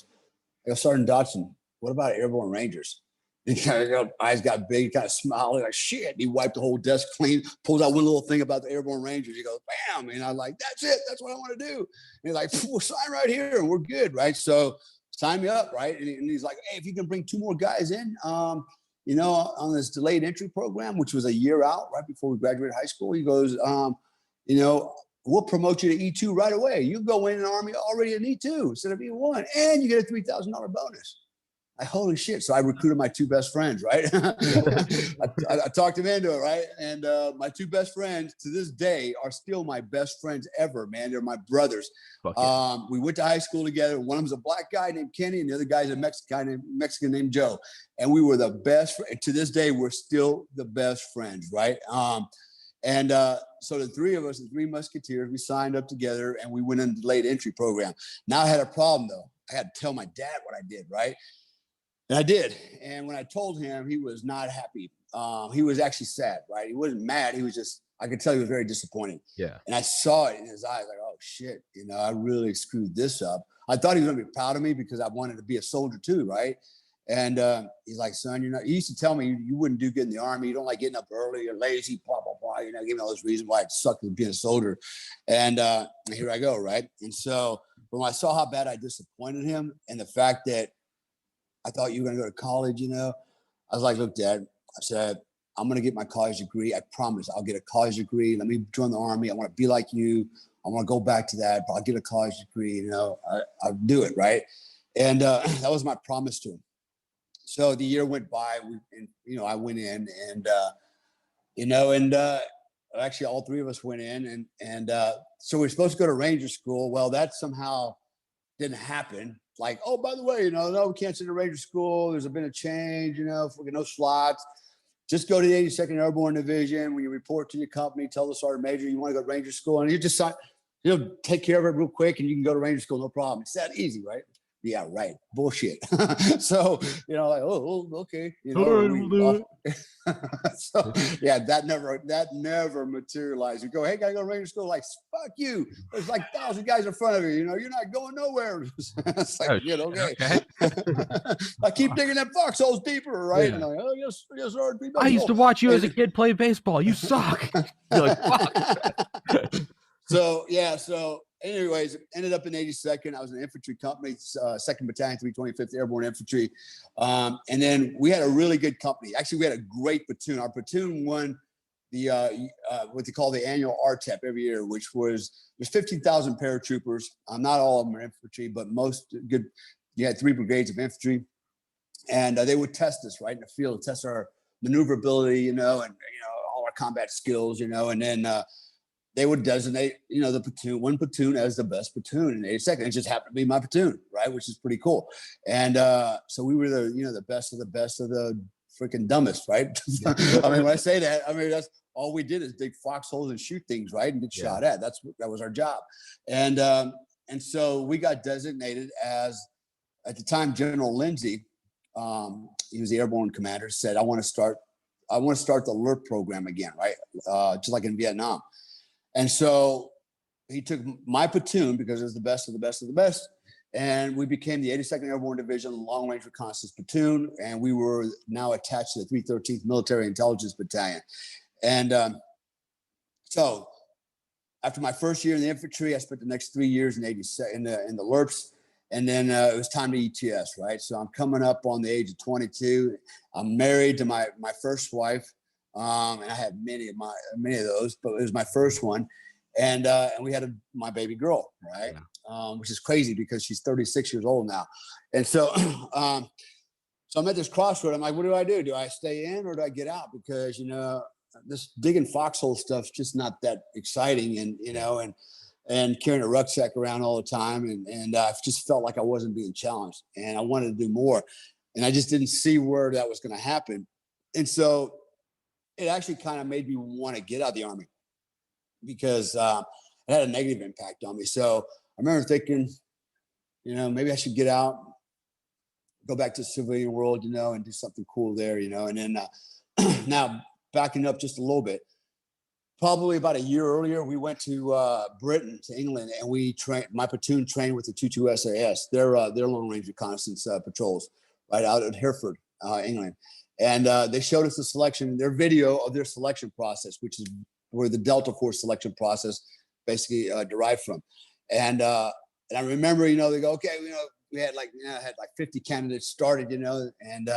Sergeant Dodson, what about Airborne Rangers? And kind of eyes got big, kind of smiling, like, shit. He wiped the whole desk clean, pulls out one little thing about the Airborne Rangers. He goes, bam. And I'm like, that's it. That's what I want to do. And he's like, we'll sign right here and we're good, right? So sign me up, right? And he's like, hey, if you can bring 2 more guys in, on this delayed entry program, which was a year out, right before we graduated high school, he goes, we'll promote you to E2 right away. You go in the Army already in E2 instead of E1, and you get a $3,000 bonus. Holy shit. So I recruited my 2 best friends, right? I talked him into it, right? And my 2 best friends to this day are still my best friends ever, man. They're my brothers. We went to high school together. One of them's a black guy named Kenny, and the other guy's a Mexican named Joe. And we were the best. To this day, we're still the best friends, right? And so the three of us, the Three Musketeers, we signed up together and we went into the late entry program. Now I had a problem though. I had to tell my dad what I did, right? And I did. And when I told him, he was not happy. He was actually sad, right? He wasn't mad. He was just, I could tell he was very disappointed. Yeah. And I saw it in his eyes, like, oh shit, you know, I really screwed this up. I thought he was gonna be proud of me because I wanted to be a soldier too, right? And he's like, son, you know, he used to tell me you wouldn't do good in the Army. You don't like getting up early, you're lazy, blah, blah, blah. You know, give me all those reasons why it sucked being a soldier. And here I go, right? And so when I saw how bad I disappointed him and the fact that I thought you were going to go to college, you know, I was like, look, Dad, I said, I'm going to get my college degree. I promise I'll get a college degree. Let me join the Army. I want to be like you. I want to go back to that, but I'll get a college degree, you know, I'll do it, right? And that was my promise to him. So the year went by, and, you know, I went in and, you know, and actually all three of us went in and so we're supposed to go to Ranger School. Well, that somehow didn't happen. Like, oh, by the way, you know, no, we can't send to Ranger School. There's been a change, you know, no slots. Just go to the 82nd Airborne Division. When you report to your company, tell the sergeant major you want to go to Ranger School, and you just, you know, take care of it real quick, and you can go to Ranger School, no problem. It's that easy, right? Yeah, right. Bullshit. So, you know, like, oh, okay. You know, we'll do it. So, yeah, that never materialized. You go, hey, gotta go to Ranger School. Like, fuck you. There's like 1,000 guys in front of you. You know, you're not going nowhere. It's like, you know, okay. I keep digging them foxholes deeper, right? Yeah. And like, oh, yes, sir. I used to watch you as a kid play baseball. You suck. You're like, fuck. So, yeah, so anyways, ended up in 82nd. I was in an infantry company, 2nd Battalion, 325th Airborne Infantry. And then we had a really good company. Actually, we had a great platoon. Our platoon won the what they call the annual RTEP every year, which was there's 15,000 paratroopers. Not all of them are infantry, but most good. You had 3 brigades of infantry, and they would test us right in the field, test our maneuverability, you know, and you know all our combat skills, you know, and then they would designate, you know, the platoon, one platoon as the best platoon in 82nd. It just happened to be my platoon, right? Which is pretty cool. And so we were the, you know, the best of the freaking dumbest, right? I mean, when I say that, I mean, that's all we did is dig foxholes and shoot things, right? And get shot at. That was our job. And so we got designated as, at the time, General Lindsay, he was the airborne commander, said, I want to start the alert program again, right? Just like in Vietnam. And so he took my platoon because it was the best of the best of the best. And we became the 82nd Airborne Division Long Range Reconnaissance Platoon. And we were now attached to the 313th Military Intelligence Battalion. And so after my first year in the infantry, I spent the next 3 years in the LERPs. And then it was time to ETS, right? So I'm coming up on the age of 22. I'm married to my first wife. And I had many of those, but it was my first one. And we had my baby girl, right? Yeah. Which is crazy because she's 36 years old now. And so, so I'm at this crossroad. I'm like, what do I do? Do I stay in or do I get out? Because, you know, this digging foxhole stuff's just not that exciting. And, you know, and carrying a rucksack around all the time. And I just felt like I wasn't being challenged and I wanted to do more. And I just didn't see where that was going to happen. And so it actually kind of made me want to get out of the Army because it had a negative impact on me. So I remember thinking, you know, maybe I should get out, go back to the civilian world, you know, and do something cool there, you know. And then now backing up just a little bit, probably about a year earlier, we went to Britain, to England, and my platoon trained with the 22 SAS, their long range reconnaissance patrols, right out at Hereford, England. And they showed us their video of their selection process, which is where the Delta Force selection process basically derived from. And I remember, you know, they go, okay, you know, we had like 50 candidates started, you know, and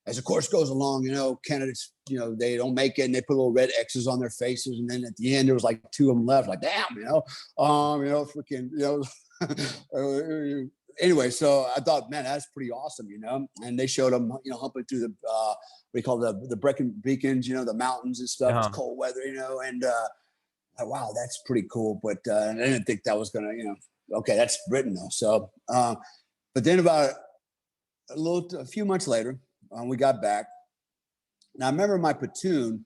as the course goes along, you know, candidates, you know, they don't make it and they put little red X's on their faces. And then at the end, there was like 2 of them left, like, damn, you know, freaking, you know, anyway, so I thought, man, that's pretty awesome, you know. And they showed them, you know, humping through the what we call the Brecon Beacons, you know, the mountains and stuff. It's cold weather, you know, and wow, that's pretty cool. But I didn't think that was gonna, you know, okay, that's Britain though. So, but then about a few months later, we got back. Now I remember my platoon.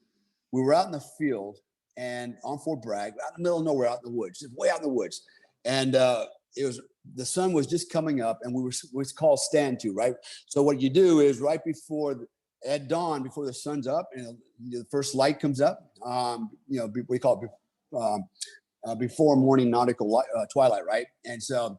We were out in the field, and on Fort Bragg, out in the middle of nowhere, out in the woods, just way out in the woods. And the sun was just coming up, and we were called stand to, right? So what you do is right before at dawn, before the sun's up and the first light comes up, we call it before morning nautical light, twilight, right? And so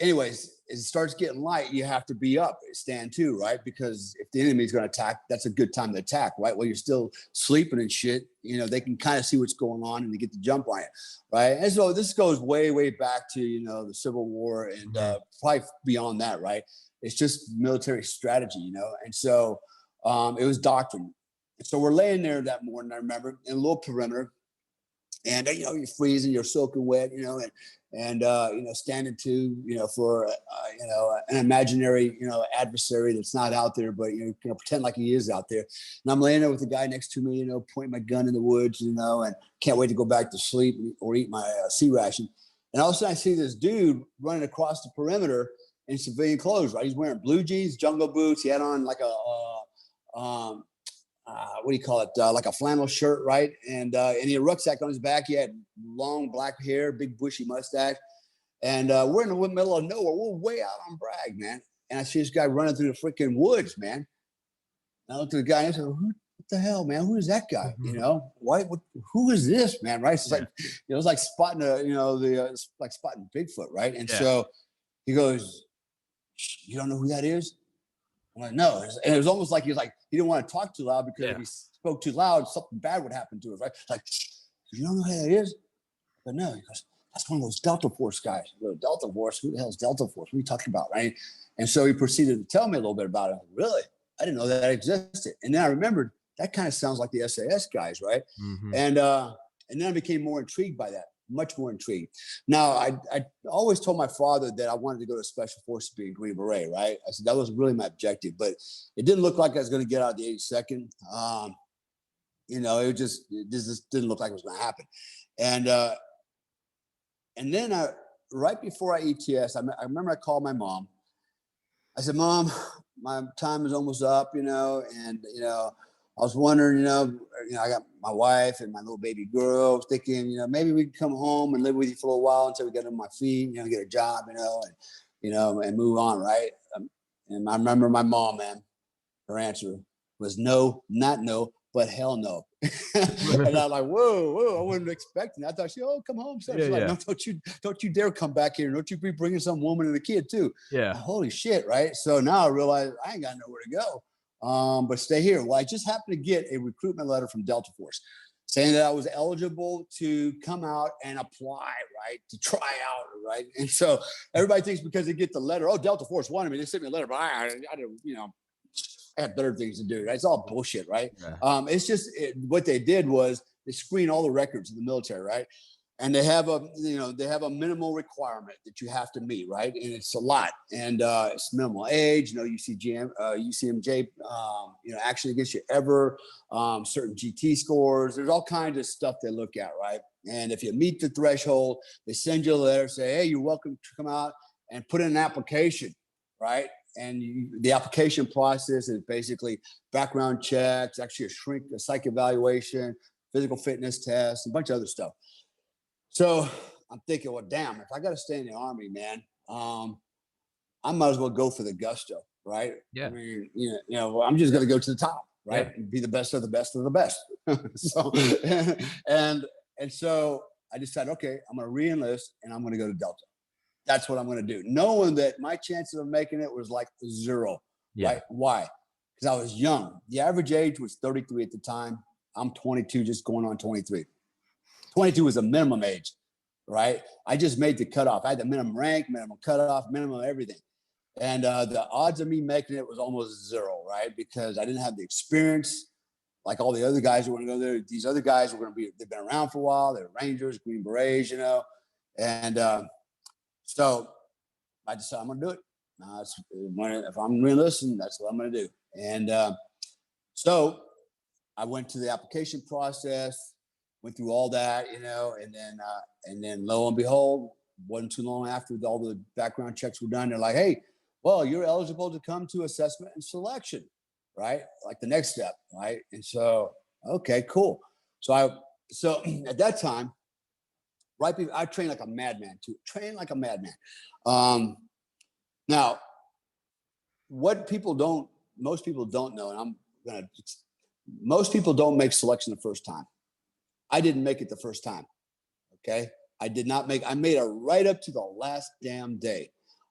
anyways, as it starts getting light, you have to be up, stand to, right? Because if the enemy's going to attack, that's a good time to attack, right? While you're still sleeping and shit, they can kind of see what's going on and they get the jump on it, right? And so this goes way, way back to, the Civil War and probably beyond that, right? It's just military strategy, And so it was doctrine. And so we're laying there that morning, I remember, in a little perimeter. And you're freezing, you're soaking wet, and standing to, for an imaginary, adversary that's not out there, but pretend like he is out there. And I'm laying there with the guy next to me, pointing my gun in the woods, and can't wait to go back to sleep or eat my sea ration. And all of a sudden I see this dude running across the perimeter in civilian clothes, right? He's wearing blue jeans, jungle boots. He had on like what do you call it? Like a flannel shirt, right? And he had a rucksack on his back. He had long black hair, big bushy mustache. And we're in the middle of nowhere. We're way out on Bragg, man. And I see this guy running through the freaking woods, man. And I looked at the guy and I said, what the hell, man? Who is that guy? Who is this, man? Right? It's like, it was like spotting like spotting Bigfoot, right? And so he goes, you don't know who that is? I'm like, no. And it was almost like he didn't want to talk too loud because if he spoke too loud, something bad would happen to us, right? It's like, you don't know who that is? But no, he goes, that's one of those Delta Force guys. I go, Delta Force? Who the hell is Delta Force? What are you talking about, right? And so he proceeded to tell me a little bit about it. I'm like, really? I didn't know that existed. And then I remembered that kind of sounds like the SAS guys, right? Mm-hmm. And then I became more intrigued by that. Much more intrigued. Now, I always told my father that I wanted to go to Special Forces, be a Green Beret, right? I said that was really my objective, but it didn't look like I was going to get out of the 82nd. It just didn't look like it was going to happen. And then right before I ETS, I remember I called my mom. I said, Mom, my time is almost up, and I was wondering, I got my wife and my little baby girl. I was thinking, maybe we can come home and live with you for a little while until we get on my feet, get a job, and move on, right? And I remember my mom, man, her answer was no, not no, but hell no. And I'm like, whoa, I wasn't expecting that. I thought come home. So she's like, no, don't you dare come back here. Don't you be bringing some woman and a kid too. Yeah. Holy shit, right? So now I realize I ain't got nowhere to go. But stay here. Well, I just happened to get a recruitment letter from Delta Force saying that I was eligible to come out and apply, right, to try out, right? And so everybody thinks because they get the letter, Delta Force wanted me, they sent me a letter, but I didn't, I had better things to do. Right? It's all bullshit, right? Yeah. It's just what they did was they screen all the records in the military, right? And they have a minimal requirement that you have to meet, right? And it's a lot, and it's minimal age, UCMJ, actually gets you ever, certain GT scores. There's all kinds of stuff they look at, right? And if you meet the threshold, they send you a letter, say, hey, you're welcome to come out and put in an application, right? And the application process is basically background checks, actually a psych evaluation, physical fitness test, a bunch of other stuff. So I'm thinking, well, damn, if I got to stay in the Army, man, I might as well go for the gusto, right? Yeah. I mean, I'm just going to go to the top, right? Yeah. And be the best of the best of the best. So, and so I decided, okay, I'm going to re-enlist and I'm going to go to Delta. That's what I'm going to do. Knowing that my chances of making it was like 0, right? Why? Because I was young. The average age was 33 at the time. I'm 22, just going on 23. 22 was a minimum age, right? I just made the cutoff. I had the minimum rank, minimum cutoff, minimum everything. And the odds of me making it was almost 0, right? Because I didn't have the experience like all the other guys who want to go there. These other guys were going to be, they've been around for a while. They're Rangers, Green Berets, And so I decided I'm going to do it. If I'm re-enlisting, that's what I'm going to do. And so I went to the application process, went through all that, and then lo and behold, wasn't too long after all the background checks were done, they're like, hey, well, you're eligible to come to assessment and selection, right? Like the next step, right? And so, okay, cool. So So at that time, right before, I trained like a madman too. Trained like a madman. Now, what most people don't know, and most people don't make selection the first time. I didn't make it the first time. Okay. I made it right up to the last damn day.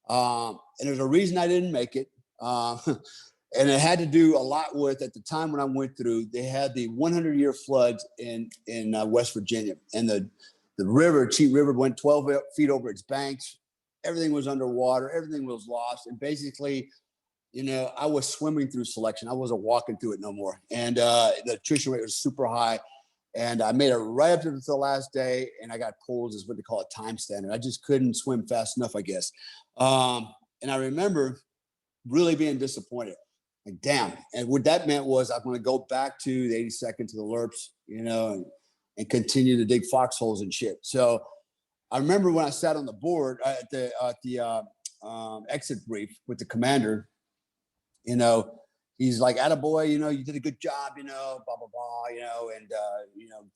And there's a reason I didn't make it. And it had to do a lot with, at the time when I went through, they had the 100-year floods in West Virginia, and the Cheat River went 12 feet over its banks. Everything was underwater. Everything was lost. And basically, I was swimming through selection. I wasn't walking through it no more. And the attrition rate was super high. And I made it right up to the last day, and I got pulled as what they call a time standard. I just couldn't swim fast enough, I guess. And I remember really being disappointed. Like, damn. And what that meant was I'm going to go back to the 82nd to the Lerps, and continue to dig foxholes and shit. So I remember when I sat on the board at the exit brief with the commander, he's like, attaboy, you did a good job, blah, blah, blah, and,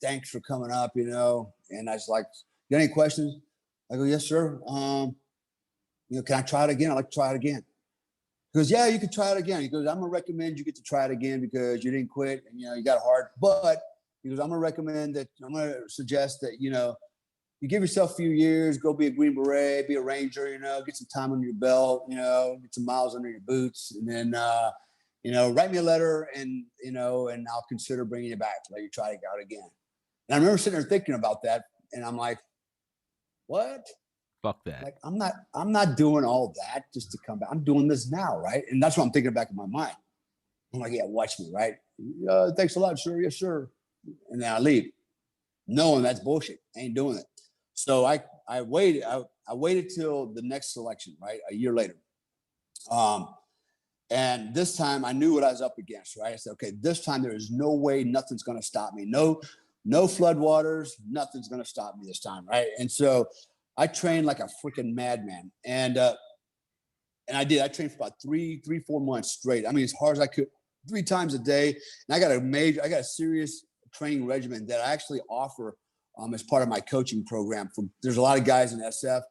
thanks for coming up, And I was like, you got any questions? I go, yes, sir. Can I try it again? I'd like to try it again. He goes, yeah, you can try it again. He goes, I'm going to recommend you get to try it again because you didn't quit and, you got hard. But he goes, I'm going to suggest that, you give yourself a few years, go be a Green Beret, be a Ranger, get some time under your belt, get some miles under your boots. And then, write me a letter and I'll consider bringing you back to let you try it out again. And I remember sitting there thinking about that. And I'm like, what? Fuck that. Like, I'm not doing all that just to come back. I'm doing this now. Right. And that's what I'm thinking back in my mind. I'm like, yeah, watch me. Right. Thanks a lot, sir. Yes, sir. And then I leave knowing that's bullshit. I ain't doing it. So I waited. I waited till the next selection, right? A year later. And this time I knew what I was up against, right? I said, okay, this time there is no way nothing's going to stop me. No floodwaters, nothing's going to stop me this time, right? And so I trained like a freaking madman. And I did. I trained for about 4 months straight. I mean, as hard as I could, 3 times a day. And I got a serious training regimen that I actually offer as part of my coaching program. There's a lot of guys in SF,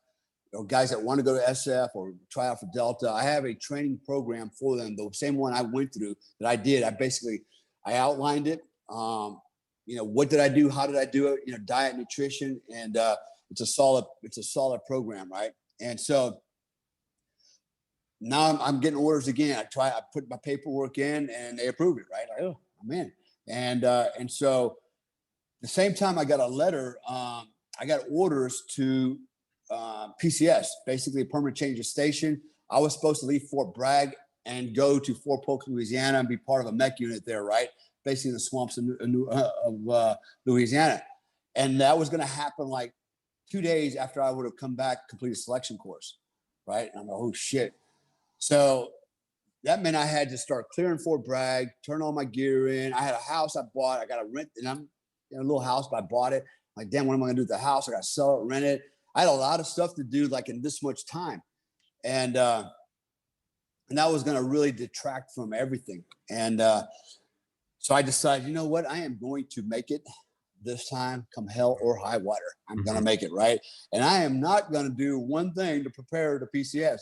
guys that want to go to SF or try out for Delta. I have a training program for them, the same one I went through that I did. I outlined it. What did I do? How did I do it? Diet, nutrition, and it's a solid program, right? And so now I'm getting orders again. I put my paperwork in, and they approved it, right? Like, oh, I'm in. And so the same time I got a letter, I got orders to PCS, basically a permanent change of station. I was supposed to leave Fort Bragg and go to Fort Polk, Louisiana, and be part of a mech unit there, right? Basically in the swamps of Louisiana. And that was going to happen like 2 days after I would have come back, complete a selection course, right? And I'm like, oh shit. So that meant I had to start clearing Fort Bragg, turn all my gear in. I had a house I bought. I got to rent, and I'm in a little house, but I bought it. I'm like, damn, what am I going to do with the house? I got to sell it, rent it. I had a lot of stuff to do, like in this much time. And that was going to really detract from everything. And so I decided, you know what? I am going to make it this time, come hell or high water. I'm going to make it, right? And I am not going to do one thing to prepare to PCS.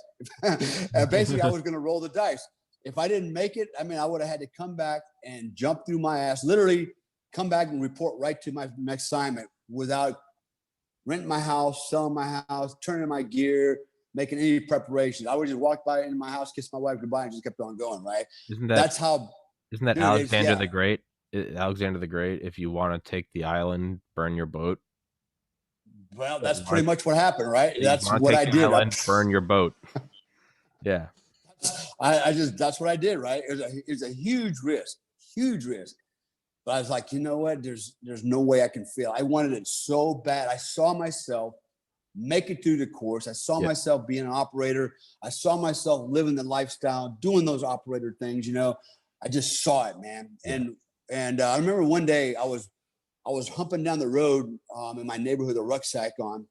Basically, I was going to roll the dice. If I didn't make it, I mean, I would have had to come back and jump through my ass, literally come back and report right to my next assignment without renting my house, selling my house, turning my gear, making any preparations. I would just walk by in my house, kiss my wife goodbye, and just kept on going, right? Isn't that Alexander the Great? Alexander the Great, if you want to take the island, burn your boat. Well, that's pretty much what happened, right? That's what I did. Island, burn your boat. Yeah. That's what I did, right? It was a huge risk. But I was like, you know what? There's no way I can fail. I wanted it so bad. I saw myself make it through the course. I saw myself being an operator. I saw myself living the lifestyle, doing those operator things, I just saw it, man. Yeah. And I remember one day I was humping down the road in my neighborhood with a rucksack on,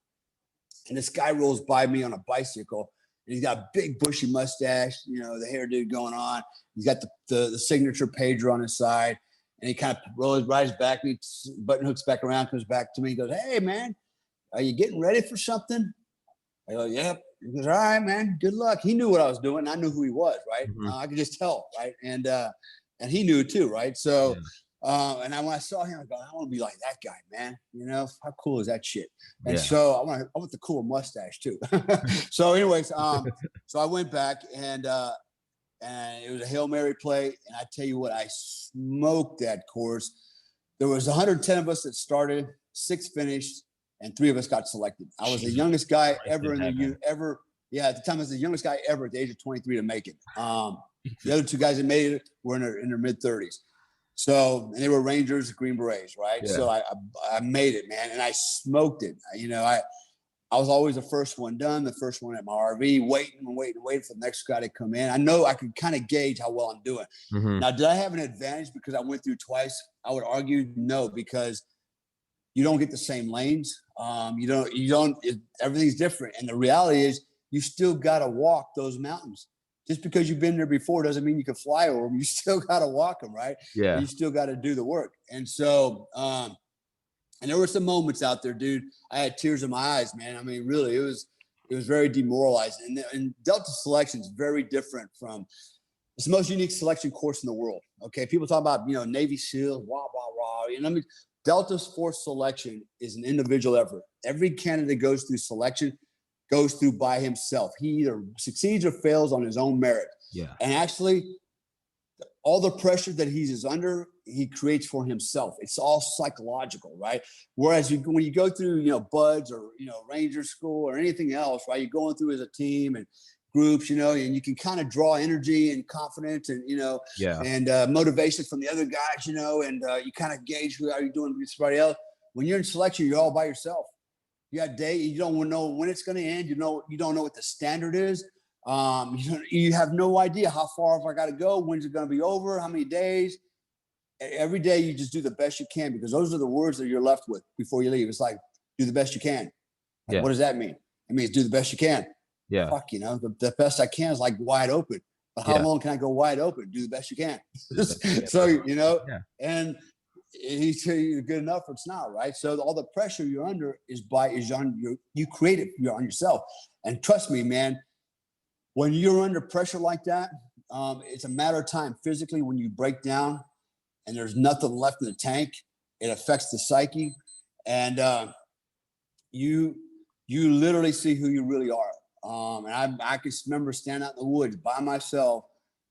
and this guy rolls by me on a bicycle, and he's got a big bushy mustache, the hairdo going on. He's got the signature pager on his side, And he kind of rides back, he button hooks back around, comes back to me, he goes, "Hey man, are you getting ready for something?" I go, "Yep." He goes, "All right, man, good luck." He knew what I was doing. I knew who he was, right? Mm-hmm. I could just tell, right? And he knew too, right? So, and when I saw him, I go, "I want to be like that guy, man. You know, how cool is that shit?" And so I want the cool mustache too. So, anyways, so I went back and it was a Hail Mary play, and I tell you what, I smoked that course. There was 110 of us that started, 6 finished, and 3 of us got selected. I was the youngest guy ever in the ever. Yeah, at the time I was the youngest guy ever at the age of 23 to make it. The other 2 guys that made it were in their mid 30s. So, and they were Rangers, Green Berets, right? Yeah. So I made it, man, and I smoked it. You know, I was always the first one done, the first one at my RV, waiting for the next guy to come in. I know I could kind of gauge how well I'm doing. Mm-hmm. Now, did I have an advantage because I went through twice? I would argue no, because you don't get the same lanes. Everything's different. And the reality is you still got to walk those mountains. Just because you've been there before doesn't mean you can fly over them. You still got to walk them, right? Yeah. And you still got to do the work. And so, and there were some moments out there, dude. I had tears in my eyes, man. I mean, really, it was very demoralizing. And Delta selection is very different from. It's the most unique selection course in the world. Okay, people talk about Navy SEALs, Delta's force selection is an individual effort. Every candidate goes through selection, goes through by himself. He either succeeds or fails on his own merit. Yeah, and actually, all the pressure that he's under, he creates for himself. It's all psychological, right? Whereas when you go through, BUDS or, Ranger school or anything else, right? You're going through as a team and groups, and you can kind of draw energy and confidence and, and motivation from the other guys, and you kind of gauge who are you doing with somebody else. When you're in selection, you're all by yourself. You got day, you don't know when it's going to end. You don't know what the standard is. You have no idea how far I got to go. When's it going to be over? How many days? Every day you just do the best you can, because those are the words that you're left with before you leave. It's like, do the best you can. Like, what does that mean? It means do the best you can. Yeah. Fuck, the best I can is like wide open. But how long can I go wide open? Do the best you can. So, and he's good enough or it's not, right? So all the pressure you're under is on you create it, you're on yourself. And trust me, man, when you're under pressure like that, it's a matter of time physically when you break down and there's nothing left in the tank. It affects the psyche, and you literally see who you really are. And I can remember standing out in the woods by myself,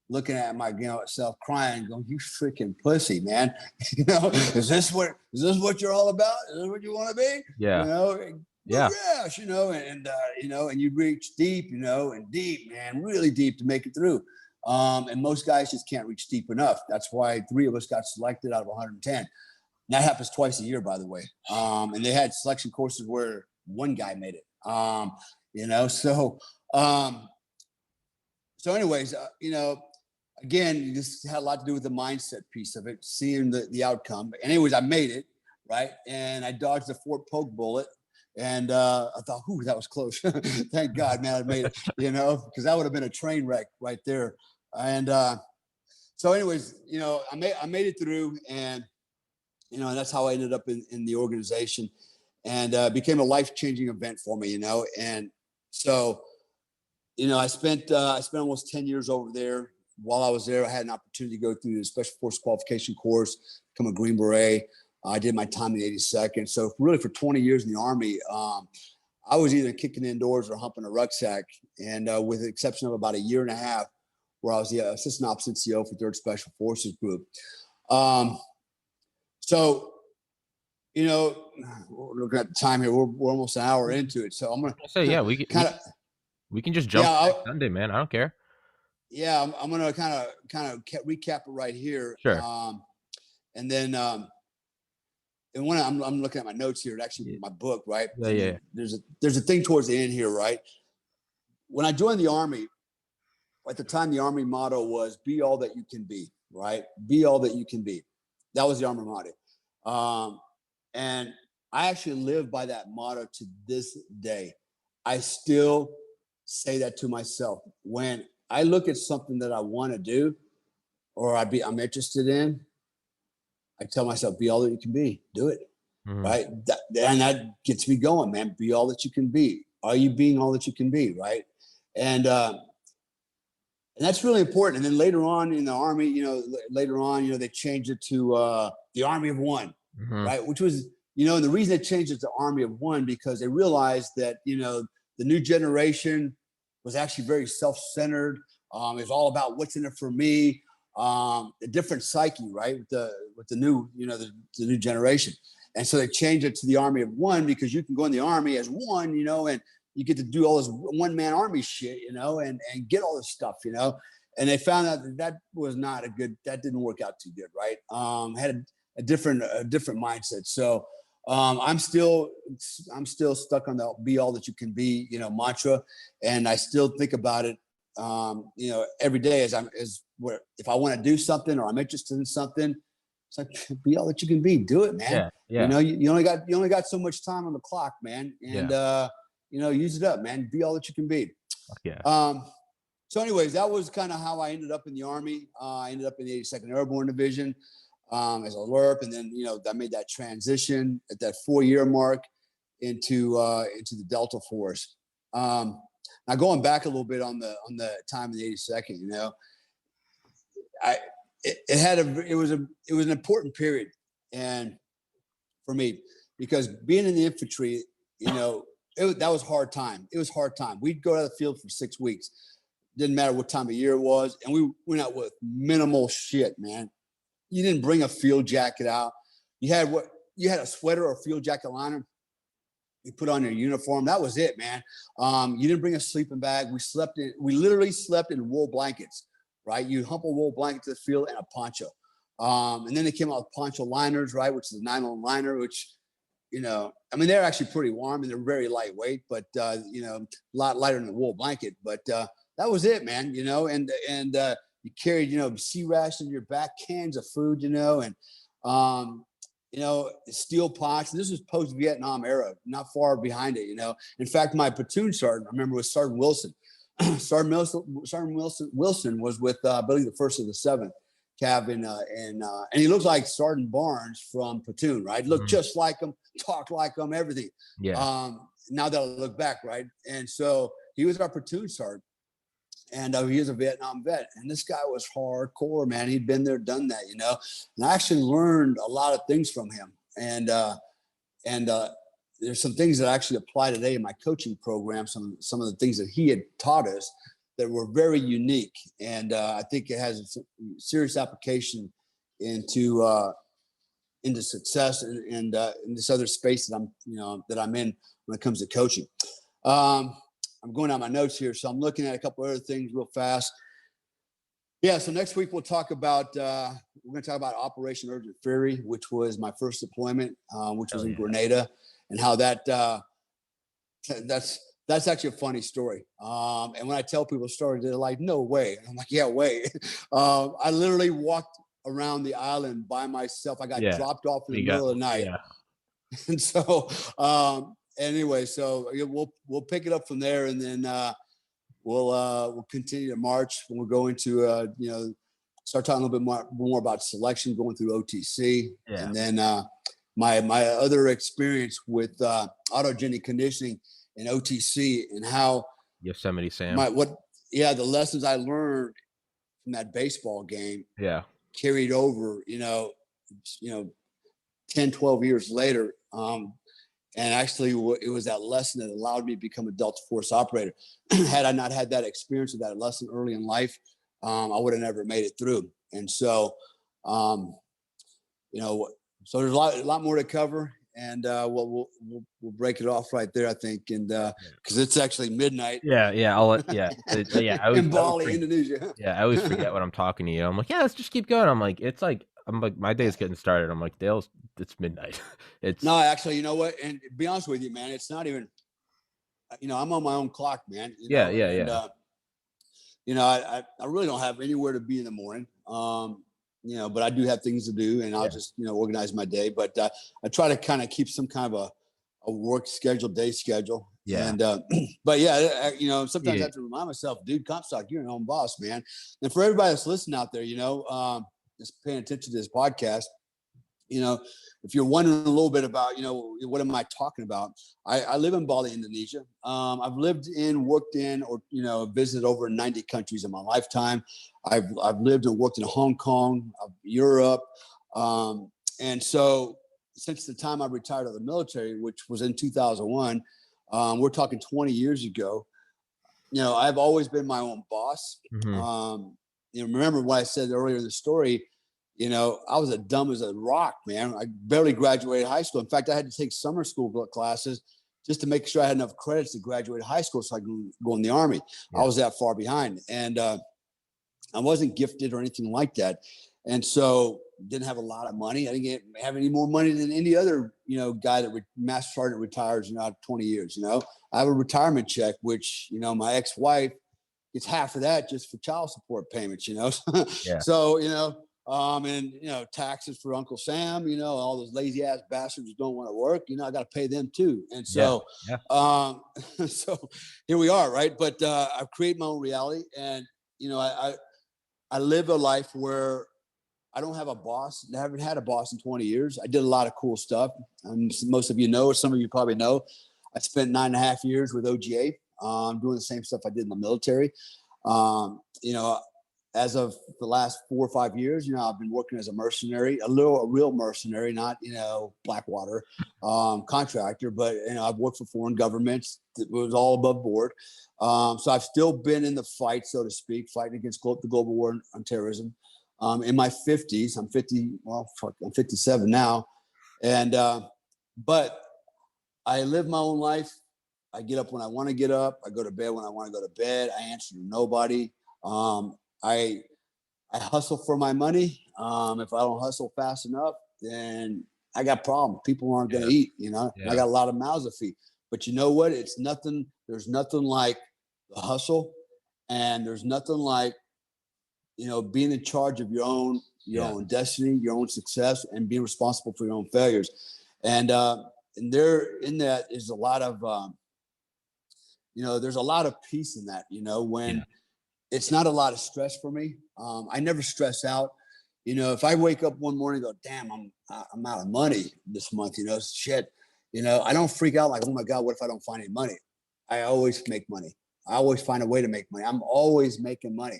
looking at myself, crying, going, "You freaking pussy, man! Is this what you're all about? Is this what you want to be? Yeah, yeah, and you reach deep, and deep, man, really deep to make it through. And most guys just can't reach deep enough. That's why 3 of us got selected out of 110. And that happens twice a year, by the way. And they had selection courses where 1 guy made it. So anyways, again, this had a lot to do with the mindset piece of it, seeing the outcome. But anyways, I made it, right? And I dodged the Fort Polk bullet. And I thought, "Ooh, that was close." Thank God, man, I made it, because that would have been a train wreck right there. And so anyways, I made it through, and, and that's how I ended up in the organization, and became a life-changing event for me, And so, I spent almost 10 years over there. While I was there, I had an opportunity to go through the Special Force Qualification course, become a Green Beret. I did my time in the 82nd. So really for 20 years in the Army, I was either kicking indoors or humping a rucksack. And with the exception of about a year and a half, where I was the assistant ops NCO for 3rd Special Forces Group. So, looking at the time here, we're almost an hour into it. So I'm going to say, we can just jump to Sunday, man. I don't care. Yeah, I'm going to kind of recap it right here. Sure. And then, and when I'm looking at my notes here, actually my book, right? Yeah. There's a thing towards the end here, right? When I joined the Army, at the time, the Army motto was "Be all that you can be," right? Be all that you can be. That was the Army motto. And I actually live by that motto to this day. I still say that to myself. When I look at something that I want to do or I'm interested in, I tell myself, be all that you can be, do it. Mm-hmm. Right. And that gets me going, man. Be all that you can be. Are you being all that you can be? Right. And that's really important. And then later on in the Army, they changed it to the Army of One, mm-hmm. right? Which was, and the reason they changed it to Army of One, because they realized that, the new generation was actually very self-centered. It was all about what's in it for me. A different psyche, right? With the new, the new generation. And so they changed it to the Army of One, because you can go in the Army as one, and you get to do all this one-man army shit, and get all this stuff, and they found out that was not that didn't work out too good. Right. Had a different mindset. So I'm still stuck on the be all that you can be, mantra. And I still think about it, every day if I want to do something or I'm interested in something, it's like, be all that you can be, do it, man. Yeah. You only got so much time on the clock, man. And, use it up, man. Be all that you can be. Yeah. So anyways, that was kind of how I ended up in the Army. I ended up in the 82nd Airborne Division as a LRP. And then, I made that transition at that 4-year mark into the Delta Force. Now going back a little bit on the time in the 82nd, it was an important period, and for me, because being in the infantry, that was hard time. It was hard time. We'd go to the field for 6 weeks. Didn't matter what time of year it was. And we went out with minimal shit, man. You didn't bring a field jacket out. You had a sweater or a field jacket liner. You put on your uniform. That was it, man. You didn't bring a sleeping bag. We literally slept in wool blankets, right? You hump a wool blanket to the field and a poncho. And then they came out with poncho liners, right? Which is a nylon liner, which, they're actually pretty warm and they're very lightweight, but, a lot lighter than a wool blanket. But that was it, man, and you carried, sea rations in your back, cans of food, and, steel pots. And this was post-Vietnam era, not far behind it, In fact, my platoon sergeant, I remember, was Sergeant Wilson. Sergeant Wilson was with, I believe, the 1st of the 7th. Cav, and he looks like Sergeant Barnes from Platoon, right? Looked just like him, talked like him, everything. Yeah. Now that I look back, right? And so he was our platoon sergeant, and he is a Vietnam vet. And this guy was hardcore, man. He'd been there, done that, And I actually learned a lot of things from him. And there's some things that I actually apply today in my coaching program. Some of the things that he had taught us that were very unique, and I think it has a serious application into success and in this other space that I'm in when it comes to coaching. I'm going down my notes here, so I'm looking at a couple other things real fast. Yeah, so next week we're going to talk about Operation Urgent Fury, which was my first deployment, which was in Grenada, and how that's actually a funny story. And when I tell people the story, they're like, no way. And I'm like, yeah, way. I literally walked around the island by myself. I got dropped off in the middle of the night. Yeah. And so, anyway, so we'll pick it up from there, and then we'll continue to march. We'll go into, start talking a little bit more about selection, going through OTC. Yeah. And then my other experience with autogenic conditioning and OTC, and how Yosemite Sam. The lessons I learned from that baseball game carried over, 10, 12 years later. And actually it was that lesson that allowed me to become a Delta Force operator. Had I not had that experience of that lesson early in life, I would have never made it through. And so, so there's a lot more to cover. And we'll break it off right there, I think, and because it's actually midnight. I'll let in Bali, Indonesia. I always forget when I'm talking to you. I'm like, let's just keep going. I'm like, my day's getting started. I'm like, Dale's, it's midnight. No, actually, you know what? And to be honest with you, man, it's not even. I'm on my own clock, man. And, I really don't have anywhere to be in the morning. But I do have things to do, and I'll just, organize my day. But I try to kind of keep some kind of a work schedule, day schedule. Yeah. And, sometimes I have to remind myself, dude, Comstock, you're your own boss, man. And for everybody that's listening out there, just paying attention to this podcast, you know, if you're wondering a little bit about, you know, what am I talking about? I live in Bali, Indonesia. I've lived in, worked in, or, you know, visited over 90 countries in my lifetime. I've lived and worked in Hong Kong, Europe. And so since the time I retired out of the military, which was in 2001, we're talking 20 years ago, you know, I've always been my own boss. You know, remember what I said earlier in the story, you know, I was as dumb as a rock, man. I barely graduated high school. In fact, I had to take summer school classes just to make sure I had enough credits to graduate high school so I could go in the Army. I was that far behind. And I wasn't gifted or anything like that. And so didn't have a lot of money. I didn't have any more money than any other, you know, guy that master sergeant retires, you know, after 20 years, you know. I have a retirement check, which, you know, my ex-wife gets half of that just for child support payments, you know. So, you know, and, you know, taxes for Uncle Sam, you know, all those lazy ass bastards who don't want to work, you know, I got to pay them too. And so, so here we are. Right. But I've created my own reality, and, you know, I live a life where I don't have a boss. I haven't had a boss in 20 years. I did a lot of cool stuff. Most of you know, or some of you probably know, I spent 9.5 years with OGA, doing the same stuff I did in the military. You know, as of the last 4 or 5 years, you know, I've been working as a mercenary, a real mercenary, not, you know, Blackwater contractor, but, you know, I've worked for foreign governments. It was all above board. So I've still been in the fight, so to speak, fighting against the global war on terrorism. In my 50s, I'm 57 now. And, but I live my own life. I get up when I want to get up. I go to bed when I want to go to bed. I answer to nobody. I hustle for my money. If I don't hustle fast enough, then I got problems. People aren't going to eat, you know. I got a lot of mouths to feed. But you know what? It's nothing. There's nothing like the hustle, and there's nothing like, you know, being in charge of your own destiny, your own success, and being responsible for your own failures. And there in that is a lot of, you know, there's a lot of peace in that, you know, when it's not a lot of stress for me. I never stress out. You know, if I wake up one morning and go, damn, I'm out of money this month, you know, shit, you know, I don't freak out like, oh my God, what if I don't find any money? I always make money. I always find a way to make money. I'm always making money.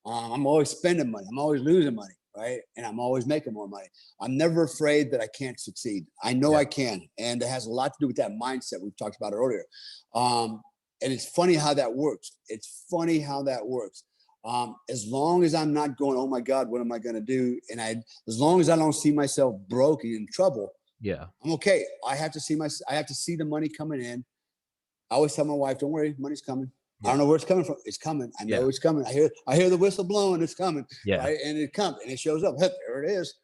I'm always spending money. I'm always losing money, right? And I'm always making more money. I'm never afraid that I can't succeed. I know I can. And it has a lot to do with that mindset we've talked about earlier. And it's funny how that works. It's funny how that works. As long as I'm not going, oh my God, what am I going to do? And as long as I don't see myself broke and in trouble, I'm okay. I have to see the money coming in. I always tell my wife, don't worry, money's coming. I don't know where it's coming from. It's coming. I know it's coming. I hear the whistle blowing. It's coming. Right. And it comes and it shows up. There it is.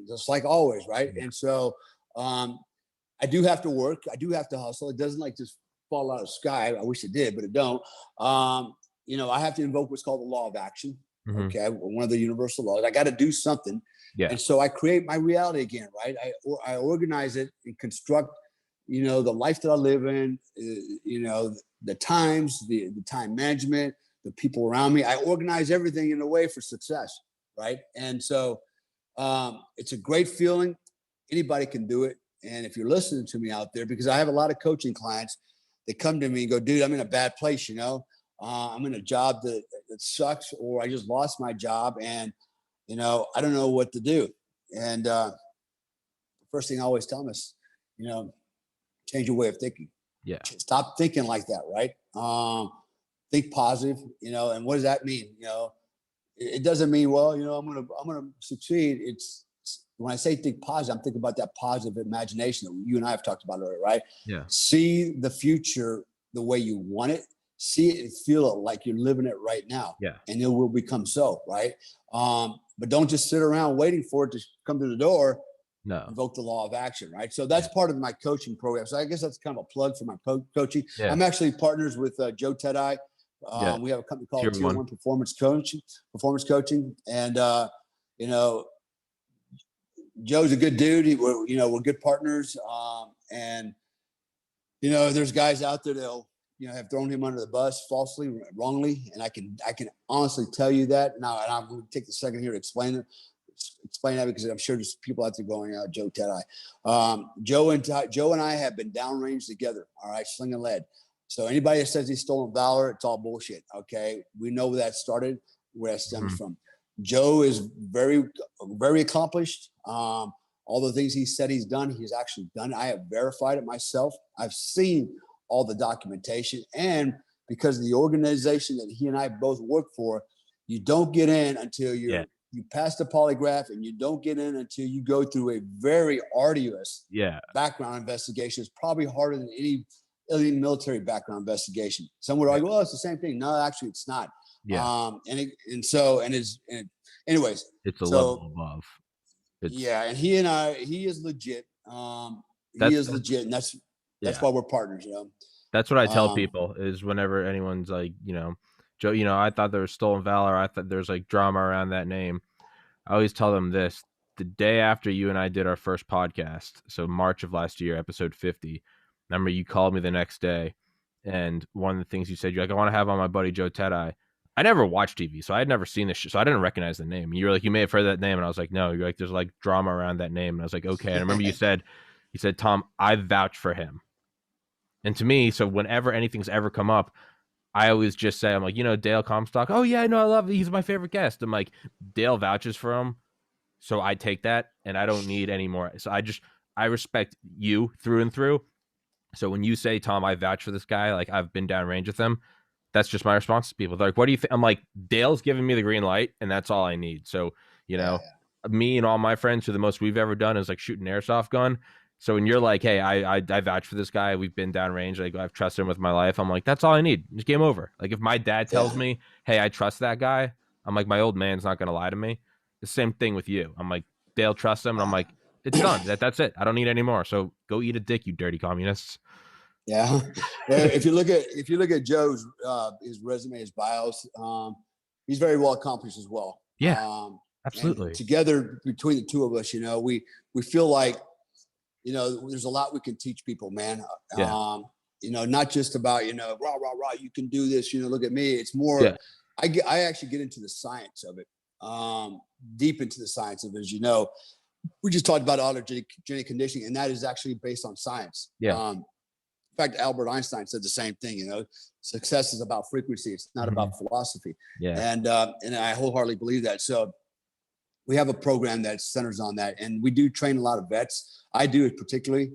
Just like always. Right. And so I do have to work. I do have to hustle. It doesn't like just fall out of the sky. I wish it did, but it don't. You know, I have to invoke what's called the law of action. Okay. One of the universal laws. I got to do something. And so I create my reality again. Right. I organize it and construct, you know, the life that I live in, you know, the times, the time management, the people around me. I organize everything in a way for success, right? And so it's a great feeling. Anybody can do it. And if you're listening to me out there, because I have a lot of coaching clients that come to me and go, dude, I'm in a bad place, you know. I'm in a job that sucks, or I just lost my job and, you know, I don't know what to do. And the first thing I always tell them is, you know, change your way of thinking. Stop thinking like that, right? Think positive, you know. And what does that mean? You know, it doesn't mean, well, you know, I'm gonna succeed. It's when I say think positive, I'm thinking about that positive imagination that you and I have talked about earlier, right? See the future the way you want it. See it and feel it like you're living it right now. And it will become so, right? But don't just sit around waiting for it to come to the door. Invoke the law of action, right? So that's part of my coaching program. So I guess that's kind of a plug for my coaching. I'm actually partners with Joe Tedai. We have a company called Tier 1 Performance Coaching. And, you know, Joe's a good dude. We're good partners. And, you know, there's guys out there that'll, you know, have thrown him under the bus falsely, wrongly. And I can honestly tell you that now, and I'm going to take the second here to explain it. explain that because I'm sure there's people out there going, Joe Tedeye. Joe and I have been downrange together. All right, slinging lead. So anybody that says he's stolen valor, it's all bullshit. Okay, we know where that started, where that stems from. Joe is very, very accomplished. All the things he said he's done, he's actually done. I have verified it myself. I've seen all the documentation, and because of the organization that he and I both work for, you don't get in until you pass the polygraph, and you don't get in until you go through a very arduous background investigation. It's probably harder than any military background investigation. Some would argue, well, it's the same thing. No, actually, it's not. Anyways, it's a level above. And he is legit. He is legit, and that's why we're partners. You know, that's what I tell people is whenever anyone's like, Joe, I thought there was stolen valor. I thought there's like drama around that name. I always tell them this: the day after you and I did our first podcast, so March of last year, episode 50. Remember, you called me the next day, and one of the things you said, you're like, I want to have on my buddy Joe Tedeye. I never watched TV, so I had never seen this shit, so I didn't recognize the name. You were like, you may have heard that name, and I was like, no. You're like, there's like drama around that name, and I was like, okay. And I remember you said, Tom, I vouch for him. And to me, so whenever anything's ever come up, I always just say, I'm like, Dale Comstock. Oh yeah, I love it. He's my favorite guest. I'm like, Dale vouches for him, so I take that, and I don't need any more. So I respect you through and through. So when you say, Tom, I vouch for this guy, like I've been downrange with him, that's just my response to people. They're like, what do you think? I'm like, Dale's giving me the green light, and that's all I need. So, me and all my friends, who the most we've ever done is like shoot an airsoft gun. So when you're like, hey, I vouch for this guy, we've been downrange, like I've trusted him with my life, I'm like, that's all I need. Just game over. Like if my dad tells me, hey, I trust that guy, I'm like, my old man's not going to lie to me. The same thing with you. I'm like, Dale trusts him, and I'm like, it's done. That's it. I don't need any more. So go eat a dick, you dirty communists. Yeah. If you look at Joe's his resume, his bios, he's very well accomplished as well. Yeah. Absolutely. Together between the two of us, we feel like, there's a lot we can teach people, man. Not just about, rah, rah, rah, you can do this, look at me. It's more, I actually get into the science of it, deep into the science of it, as you know. We just talked about autogenic conditioning, and that is actually based on science. Yeah. In fact, Albert Einstein said the same thing. Success is about frequency. It's not about philosophy. Yeah. And I wholeheartedly believe that. So we have a program that centers on that, and we do train a lot of vets. I do it particularly,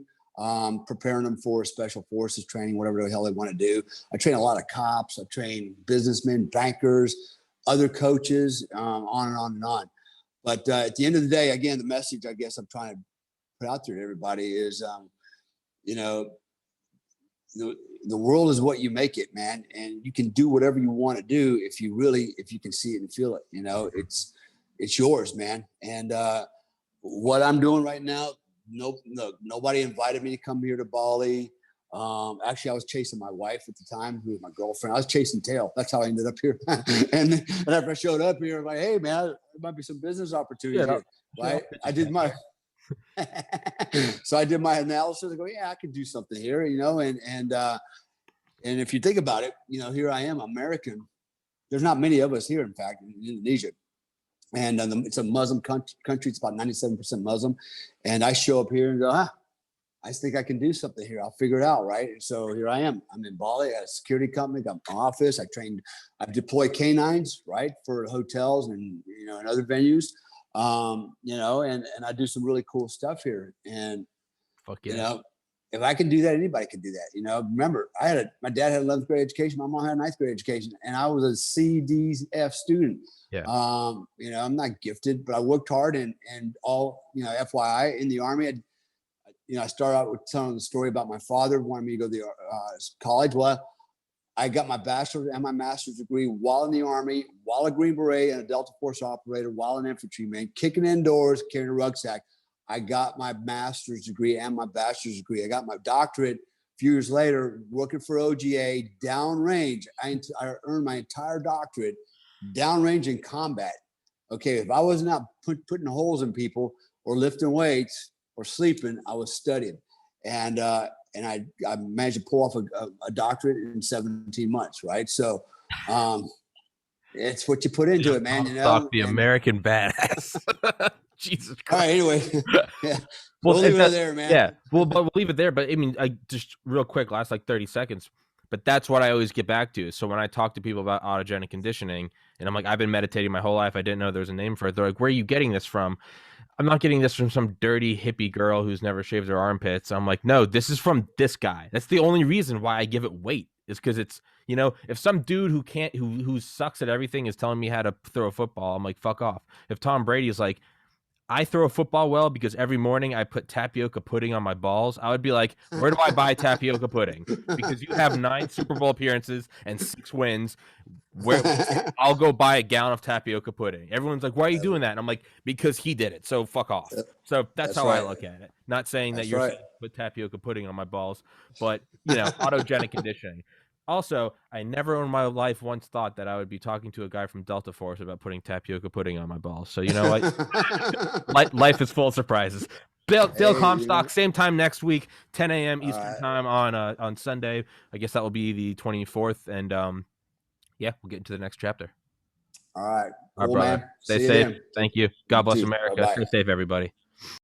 preparing them for special forces training, whatever the hell they want to do. I train a lot of cops. I train businessmen, bankers, other coaches, on and on and on. But at the end of the day, again, the message I guess I'm trying to put out there to everybody is, the world is what you make it, man. And you can do whatever you want to do if you can see it and feel it. It's yours, man. And what I'm doing right now, nobody invited me to come here to Bali. Actually, I was chasing my wife at the time, who was my girlfriend. I was chasing tail. That's how I ended up here. and after I showed up here, I'm like, hey, man, there might be some business opportunities here. Right? I did my so I did my analysis. I go, yeah, I could do something here, and if you think about it, here I am, American. There's not many of us here, in fact, in Indonesia. And it's a Muslim country. It's about 97% Muslim. And I show up here and go, I think I can do something here. I'll figure it out, right? And so here I am. I'm in Bali. I got a security company, got my office. I deploy canines, right, for hotels and and other venues. And I do some really cool stuff here. And if I can do that, anybody can do that. Remember, my dad had 11th grade education, my mom had a 9th grade education, and I was a CDF student. Yeah. I'm not gifted, but I worked hard, and all, FYI, in the Army, I started out with telling the story about my father wanted me to go to college. Well, I got my bachelor's and my master's degree while in the Army, while a Green Beret and a Delta Force operator, while an infantryman, kicking indoors, carrying a rucksack. I got my master's degree and my bachelor's degree. I got my doctorate a few years later, working for OGA, downrange. I earned my entire doctorate downrange in combat. Okay, if I wasn't out putting holes in people or lifting weights or sleeping, I was studying. And I managed to pull off a doctorate in 17 months, right? So, It's what you put into it, man. Comstock, the American badass. Jesus Christ. All right. Anyway, yeah, Well, we'll leave it there, man. Yeah, but we'll leave it there. But I mean, I just real quick, last like 30 seconds. But that's what I always get back to. So when I talk to people about autogenic conditioning, and I'm like, I've been meditating my whole life. I didn't know there was a name for it. They're like, where are you getting this from? I'm not getting this from some dirty hippie girl who's never shaved her armpits. I'm like, no, this is from this guy. That's the only reason why I give it weight, is because it's, if some dude who sucks at everything is telling me how to throw a football, I'm like, fuck off. If Tom Brady is like, I throw a football well because every morning I put tapioca pudding on my balls, I would be like, where do I buy tapioca pudding? Because you have 9 Super Bowl appearances and 6 wins. Where I'll go buy a gallon of tapioca pudding. Everyone's like, why are you doing that? And I'm like, because he did it. So fuck off. So that's how I look at it. Not saying that you're saying put tapioca pudding on my balls, but autogenic conditioning. Also, I never in my life once thought that I would be talking to a guy from Delta Force about putting tapioca pudding on my balls. So you know what? Life is full of surprises. Dale Comstock, same time next week, 10 a.m. Eastern time on Sunday. I guess that will be the 24th. And yeah, we'll get into the next chapter. All right. Cool, man. Stay safe. Thank you. God bless America. Bye-bye. Stay safe, everybody.